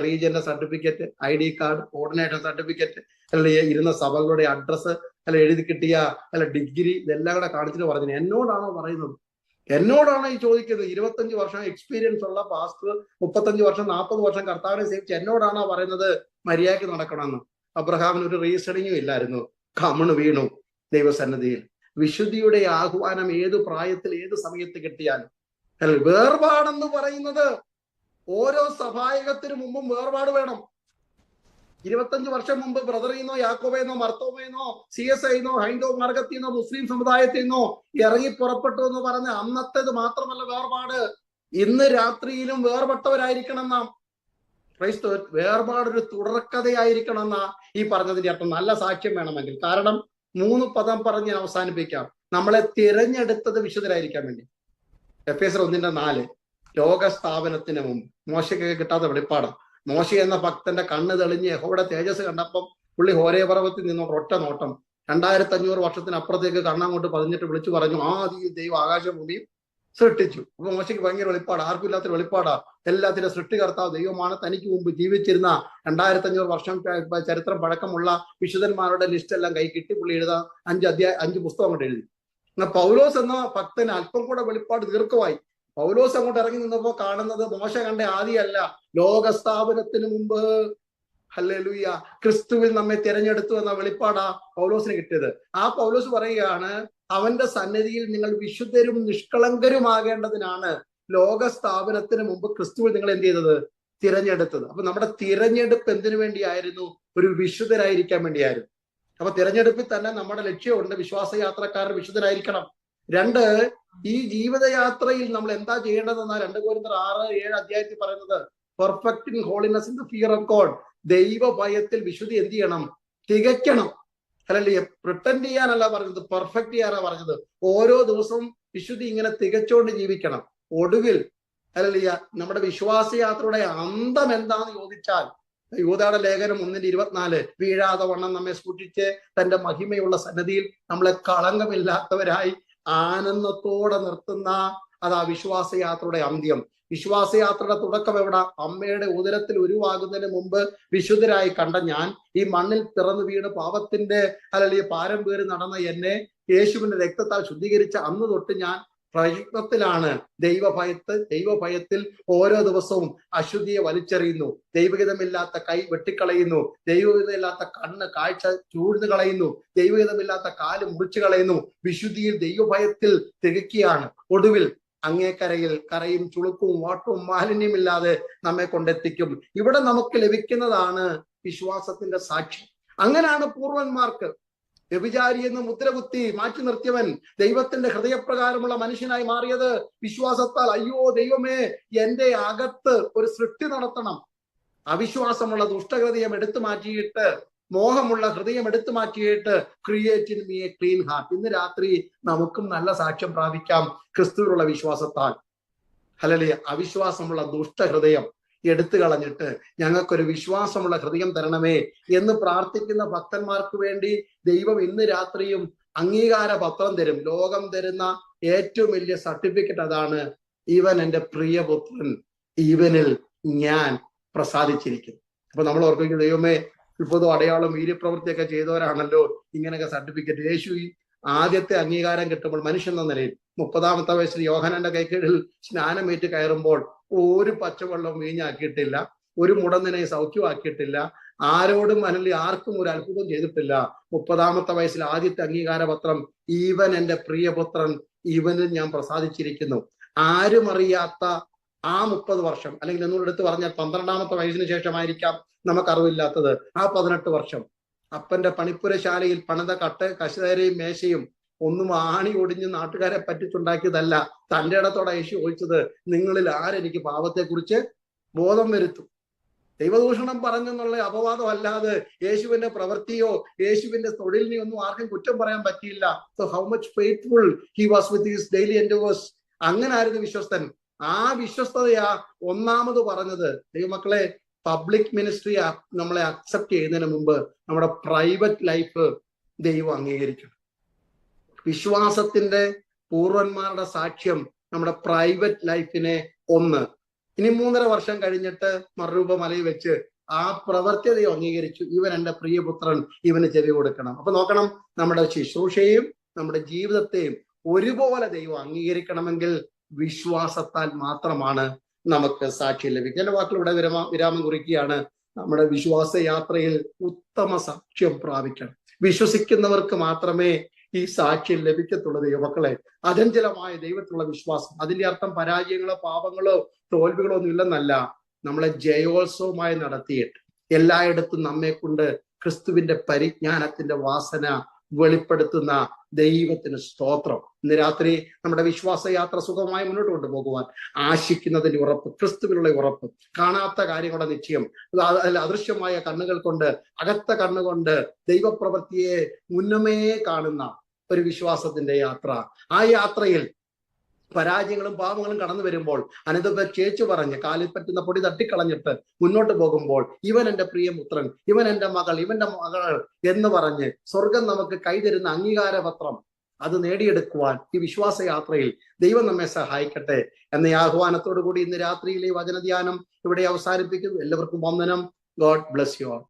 റീജിയന്റെ certificate, ID card, coordinator certificate, ഇരുന്ന സഭകളുടെ അഡ്രസ്സ്, എഴുതി കിട്ടിയ ഡിഗ്രി, ഇതെല്ലാം കൂടെ കാണിച്ചിട്ട് പറഞ്ഞു. എന്നോടാണോ പറയുന്നത്? എന്നോടാണോ ഈ ചോദിക്കുന്നത്? 25 വർഷം എക്സ്പീരിയൻസ് ഉള്ള പാസ്റ്റർ, 35 വർഷം 40 വർഷം കർത്താവിനെ സേവിച്ച് എന്നോടാണോ പറയുന്നത് മര്യാദയ്ക്ക് നടക്കണമെന്ന്? അബ്രഹാമിന് ഒരു റീസണിങ്ങും ഇല്ലായിരുന്നു. കമണ് വീണു ദൈവസന്നിധിയിൽ. വിശുദ്ധിയുടെ ആഹ്വാനം ഏതു പ്രായത്തിൽ ഏത് സമയത്ത് കിട്ടിയാലും, വേർപാടെന്ന് പറയുന്നത് ഓരോ സഭായകത്തിനു മുമ്പും വേർപാട് വേണം. 25 വർഷം മുമ്പ് ബ്രദറിന്നോ, യാക്കോബേന്നോ, മർത്തോമേന്നോ, CSIന്നോ, ഹൈന്ദവ മാർഗത്തിന്നോ, മുസ്ലിം സമുദായത്തിന്നോ ഇറങ്ങി പുറപ്പെട്ടു എന്ന് പറഞ്ഞ അന്നത്തേത് മാത്രമല്ല വേർപാട്. ഇന്ന് രാത്രിയിലും വേർപെട്ടവരായിരിക്കണം നാം. ക്രൈസ്തവ വേർപാടൊരു തുടർക്കഥയായിരിക്കണം എന്നാ ഈ പറഞ്ഞതിന്റെ അർത്ഥം. നല്ല സാക്ഷ്യം വേണമെങ്കിൽ. കാരണം 3 പദം പറഞ്ഞ് അവസാനിപ്പിക്കാം. നമ്മളെ തിരഞ്ഞെടുത്തത് വിശുദ്ധരായിരിക്കാൻ വേണ്ടി. എഫേസ്യർ 1:4 ലോകസ്ഥാപനത്തിന് മുമ്പ്. മോശയ്ക്കൊക്കെ കിട്ടാത്ത വെളിപ്പാടാണ്. മോശ എന്ന ഭക്തന്റെ കണ്ണ് തെളിഞ്ഞ് യഹോവയുടെ തേജസ് കണ്ടപ്പം പുള്ളി ഹോരേ പർവ്വതത്തിൽ നിന്നോട്ട് ഒറ്റ നോട്ടം 2500 വർഷത്തിനപ്പുറത്തേക്ക് കണ്ണങ്ങോട്ട് പതിഞ്ഞിട്ട് വിളിച്ചു പറഞ്ഞു, ആദ്യം ദൈവം ആകാശം ഭൂമിയും സൃഷ്ടിച്ചു. അപ്പൊ മോശയ്ക്ക് ഭയങ്കര വെളിപ്പാട്, ആർക്കും ഇല്ലാത്തൊരു വെളിപ്പാടാ. എല്ലാത്തിന്റെ സൃഷ്ടികർത്താവ് ദൈവമാണ്. തനിക്ക് മുമ്പ് ജീവിച്ചിരുന്ന 2500 വർഷം ചരിത്രം പഴക്കമുള്ള വിശുദ്ധന്മാരുടെ ലിസ്റ്റ് എല്ലാം കൈ കിട്ടി പുള്ളി എഴുതാൻ 5 പുസ്തകം കൊണ്ട് എഴുതി. എന്നാൽ പൗലോസ് എന്ന ഭക്തന് അല്പം കൂടെ വെളിപ്പാട് ദീർഘമായി. പൗലോസ് അങ്ങോട്ട് ഇറങ്ങി നിന്നപ്പോ കാണുന്നത് മോശ കണ്ട ആദിയല്ല, ലോകസ്ഥാപനത്തിന് മുമ്പ് ഹല്ലേലൂയ ക്രിസ്തുവിൽ നമ്മെ തിരഞ്ഞെടുത്തു എന്ന വെളിപ്പാടാ പൗലോസിന് കിട്ടിയത്. ആ പൗലോസ് പറയുകയാണ്, അവന്റെ സന്നിധിയിൽ നിങ്ങൾ വിശുദ്ധരും നിഷ്കളങ്കരുമാകേണ്ടതിനാണ് ലോകസ്ഥാപനത്തിന് മുമ്പ് ക്രിസ്തുവിൽ നിങ്ങൾ എന്ത് ചെയ്തത്? തിരഞ്ഞെടുത്തത്. അപ്പൊ നമ്മുടെ തിരഞ്ഞെടുപ്പ് എന്തിനു വേണ്ടിയായിരുന്നു? ഒരു വിശുദ്ധരായിരിക്കാൻ വേണ്ടിയായിരുന്നു. അപ്പൊ തിരഞ്ഞെടുപ്പിൽ തന്നെ നമ്മുടെ ലക്ഷ്യമുണ്ട്, വിശ്വാസയാത്രക്കാരൻ വിശുദ്ധരായിരിക്കണം. 2, ഈ ജീവിതയാത്രയിൽ നമ്മൾ എന്താ ചെയ്യേണ്ടതെന്നാ 2 കൊരിന്ത്യർ 6-7 അധ്യായത്തിൽ പറയുന്നത്, perfect in holiness in the fear of God. ദൈവ ഭയത്തിൽ വിശുദ്ധി എന്ത് ചെയ്യണം? തികയ്ക്കണം. അല്ലല്ലേ? പ്രിട്ടൻഡ് ചെയ്യാനല്ല പറഞ്ഞത്, പെർഫെക്റ്റ് ചെയ്യാനാ പറഞ്ഞത്. ഓരോ ദിവസവും വിശുദ്ധി ഇങ്ങനെ തികച്ചോണ്ട് ജീവിക്കണം. ഒടുവിൽ അല്ലല്ല നമ്മുടെ വിശ്വാസയാത്രയുടെ അന്തം എന്താന്ന് ചോദിച്ചാൽ, യൂദായുടെ ലേഖനം 1:24 വീഴാതെ വണ്ണം നമ്മെ സൂക്ഷിച്ച് തന്റെ മഹിമയുള്ള സന്നിധിയിൽ നമ്മളെ കളങ്കമില്ലാത്തവരായി ആനന്ദത്തോടെ നിർത്തുന്ന അതാ വിശ്വാസയാത്രയുടെ അന്ത്യം. വിശ്വാസയാത്രയുടെ തുടക്കം എവിടെ? അമ്മയുടെ ഉദരത്തിൽ ഉരുവാകുന്നതിന് മുമ്പ് വിശുദ്ധരായി കണ്ട ഞാൻ, ഈ മണ്ണിൽ പിറന്നു വീണ് പാപത്തിന്റെ പാരം പേറി നടന്ന എന്നെ യേശുവിന്റെ രക്തത്താൽ ശുദ്ധീകരിച്ച അന്ന് തൊട്ട് ഞാൻ പ്രയത്നത്തിലാണ്. ദൈവഭയത്തിൽ ഓരോ ദിവസവും അശുദ്ധിയെ വലിച്ചെറിയുന്നു. ദൈവഹിതമില്ലാത്ത കൈ വെട്ടിക്കളയുന്നു. ദൈവഹിതമില്ലാത്ത കണ്ണ് കാഴ്ച ചൂഴ്ന്നു കളയുന്നു. ദൈവഹിതമില്ലാത്ത കാല് മുറിച്ചു കളയുന്നു. വിശുദ്ധിയിൽ ദൈവഭയത്തിൽ തികയ്ക്കുകയാണ്. ഒടുവിൽ അങ്ങേക്കരയിൽ കരയും ചുളുക്കും വാട്ടവും മാലിന്യമില്ലാതെ നമ്മെ കൊണ്ടെത്തിക്കും. ഇവിടെ നമുക്ക് ലഭിക്കുന്നതാണ് വിശ്വാസത്തിന്റെ സാക്ഷ്യം. അങ്ങനെയാണ് പൂർവന്മാർക്ക്. വ്യഭിചാരി എന്ന് മുദ്രകുത്തി മാറ്റി നിർത്തിയവൻ ദൈവത്തിന്റെ ഹൃദയപ്രകാരമുള്ള മനുഷ്യനായി മാറിയത് വിശ്വാസത്താൽ. അയ്യോ ദൈവമേ, എന്റെ അകത്ത് ഒരു സൃഷ്ടി നടത്തണം. അവിശ്വാസമുള്ള ദുഷ്ടഹൃദയം എടുത്തു മാറ്റിയിട്ട്, മോഹമുള്ള ഹൃദയം എടുത്തു മാറ്റിയിട്ട്, create in me A clean heart. ഇന്ന് രാത്രി നമുക്കും നല്ല സാക്ഷ്യം പ്രാപിക്കാം ക്രിസ്തുവിലുള്ള വിശ്വാസത്താൽ. ഹല്ലേലൂയ. അവിശ്വാസമുള്ള ദുഷ്ടഹൃദയം എടുത്തു കളഞ്ഞിട്ട് ഞങ്ങൾക്കൊരു വിശ്വാസമുള്ള ഹൃദയം തരണമേ എന്ന് പ്രാർത്ഥിക്കുന്ന ഭക്തന്മാർക്ക് വേണ്ടി ദൈവം ഇന്ന് രാത്രിയും അംഗീകാര പത്രം തരും. ലോകം തരുന്ന ഏറ്റവും വലിയ സർട്ടിഫിക്കറ്റ് അതാണ്. ഇവൻ എൻ്റെ പ്രിയപുത്രൻ, ഇവനിൽ ഞാൻ പ്രസാദിച്ചിരിക്കുന്നു. അപ്പൊ നമ്മൾ ഓർപ്പിക്കും, ദൈവമേ, ഇപ്പോഴും അടയാളം വീര്യപ്രവൃത്തിയൊക്കെ ചെയ്തവരാണല്ലോ ഇങ്ങനെയൊക്കെ സർട്ടിഫിക്കറ്റ്. യേശു ആദ്യത്തെ അംഗീകാരം കിട്ടുമ്പോൾ മനുഷ്യൻ എന്ന നിലയിൽ 30-ാമത്തെ വയസ്സിൽ യോഹന്നാന്റെ കൈക്കീഴിൽ സ്നാനമേറ്റ് കയറുമ്പോൾ ഒരു പച്ചവെള്ളം വീഞ്ഞാക്കിയിട്ടില്ല, ഒരു മുടന്തിനെ സൗഖ്യമാക്കിയിട്ടില്ല, ആരോടും അല്ലെങ്കിൽ ആർക്കും ഒരു അത്ഭുതം ചെയ്തിട്ടില്ല. 30-ാമത്തെ വയസ്സിൽ ആദ്യത്തെ അംഗീകാര പത്രം, ഇവൻ എൻ്റെ പ്രിയപുത്രൻ, ഇവനിൽ ഞാൻ പ്രസാദിച്ചിരിക്കുന്നു. ആരും അറിയാത്ത ആ 30 വർഷം, അല്ലെങ്കിൽ എന്നോടെടുത്ത് പറഞ്ഞാൽ 12-ാമത്തെ വയസ്സിന് ശേഷമായിരിക്കാം നമുക്കറിവില്ലാത്തത്, ആ 18 വർഷം അപ്പന്റെ പണിപ്പുരശാലയിൽ പണിത കശേരയും മേശയും ഒന്നും ആണി ഒടിഞ്ഞ് നാട്ടുകാരെ പറ്റിച്ചുണ്ടാക്കിയതല്ല. തന്റെ ഇടത്തോടെ യേശു ചോദിച്ചത്, നിങ്ങളിൽ ആരെനിക്ക് പാപത്തെക്കുറിച്ച് ബോധം വരുത്തും? ദൈവദൂഷണം പറഞ്ഞെന്നുള്ള അപവാദം അല്ലാതെ യേശുവിന്റെ പ്രവൃത്തിയോ യേശുവിന്റെ തൊഴിലിനെയോ ഒന്നും ആർക്കും കുറ്റം പറയാൻ പറ്റിയില്ല. So how much faithful he was with his daily endeavours. അങ്ങനെ ആയിരുന്നു വിശ്വസ്തൻ. ആ വിശ്വസ്തതയാ ഒന്നാമത് പറഞ്ഞത്. ദൈവമക്കളെ, പബ്ലിക് മിനിസ്ട്രി നമ്മളെ അക്സെപ്റ്റ് ചെയ്യുന്നതിന് മുമ്പ് നമ്മുടെ പ്രൈവറ്റ് ലൈഫ് ദൈവം അംഗീകരിക്കണം. വിശ്വാസത്തിന്റെ പൂർവന്മാരുടെ സാക്ഷ്യം നമ്മുടെ പ്രൈവറ്റ് ലൈഫിനെ ഇനി 3.5 വർഷം കഴിഞ്ഞിട്ട് മറുരൂപ മലയിൽ വെച്ച് ആ പ്രവൃത്തി ദൈവം അംഗീകരിച്ചു. ഇവൻ എൻ്റെ പ്രിയപുത്രൻ, ഇവന് ചെവി കൊടുക്കണം. അപ്പൊ നോക്കണം, നമ്മുടെ ശുശ്രൂഷയും നമ്മുടെ ജീവിതത്തെയും ഒരുപോലെ ദൈവം അംഗീകരിക്കണമെങ്കിൽ വിശ്വാസത്താൽ മാത്രമാണ് നമുക്ക് സാക്ഷ്യം ലഭിക്കുക. എന്റെ വാക്കുകൾ ഇവിടെ വിരാമം കുറിക്കുകയാണ്. നമ്മുടെ വിശ്വാസ യാത്രയിൽ ഉത്തമ സാക്ഷ്യം പ്രാപിക്കണം. വിശ്വസിക്കുന്നവർക്ക് മാത്രമേ ഈ സാക്ഷ്യം ലഭിക്കത്തുള്ളൂ. ദൈവമക്കളെ, അചഞ്ചലമായ ദൈവത്തിലുള്ള വിശ്വാസം, അതിന്റെ അർത്ഥം പരാജയങ്ങളോ പാപങ്ങളോ തോൽവികളോ ഒന്നും ഇല്ലെന്നല്ല. നമ്മളെ ജയോത്സവമായി നടത്തിയിട്ട് എല്ലായിടത്തും നമ്മെ കൊണ്ട് ക്രിസ്തുവിന്റെ പരിജ്ഞാനത്തിന്റെ വാസന വെളിപ്പെടുത്തുന്ന ദൈവത്തിന് സ്തോത്രം. ഇന്ന് രാത്രി നമ്മുടെ വിശ്വാസയാത്ര സുഖമായി മുന്നോട്ട് കൊണ്ടുപോകുവാൻ ആശിക്കുന്നതിന്റെ ഉറപ്പ്, ക്രിസ്തുവിനുള്ള ഉറപ്പ്, കാണാത്ത കാര്യങ്ങളുടെ നിശ്ചയം, അദൃശ്യമായ കണ്ണുകൾ കൊണ്ട്, അകത്ത കണ്ണുകൊണ്ട് ദൈവപ്രവൃത്തിയെ മുന്നമേ കാണുന്ന ഒരു വിശ്വാസത്തിന്റെ യാത്ര. ആ യാത്രയിൽ പരാജയങ്ങളും പാപങ്ങളും കടന്നു വരുമ്പോൾ അനന്തപുര ചേച്ചു പറഞ്ഞ് കാലിൽ പറ്റുന്ന പൊടി തട്ടിക്കളഞ്ഞിട്ട് മുന്നോട്ട് പോകുമ്പോൾ ഇവൻ എൻ്റെ പ്രിയപുത്രൻ, ഇവൻ എൻ്റെ മകൾ, ഇവന്റെ മകൾ എന്ന് പറഞ്ഞ് സ്വർഗം നമുക്ക് കൈതരുന്ന അംഗീകാരപത്രം അത് നേടിയെടുക്കുവാൻ ഈ വിശ്വാസയാത്രയിൽ ദൈവം നമ്മെ സഹായിക്കട്ടെ എന്ന ആഹ്വാനത്തോടു കൂടി ഇന്ന് രാത്രിയിലെ വചനധ്യാനം ഇവിടെ അവസാനിപ്പിക്കുന്നു. എല്ലാവർക്കും വന്ദനം. God bless you all.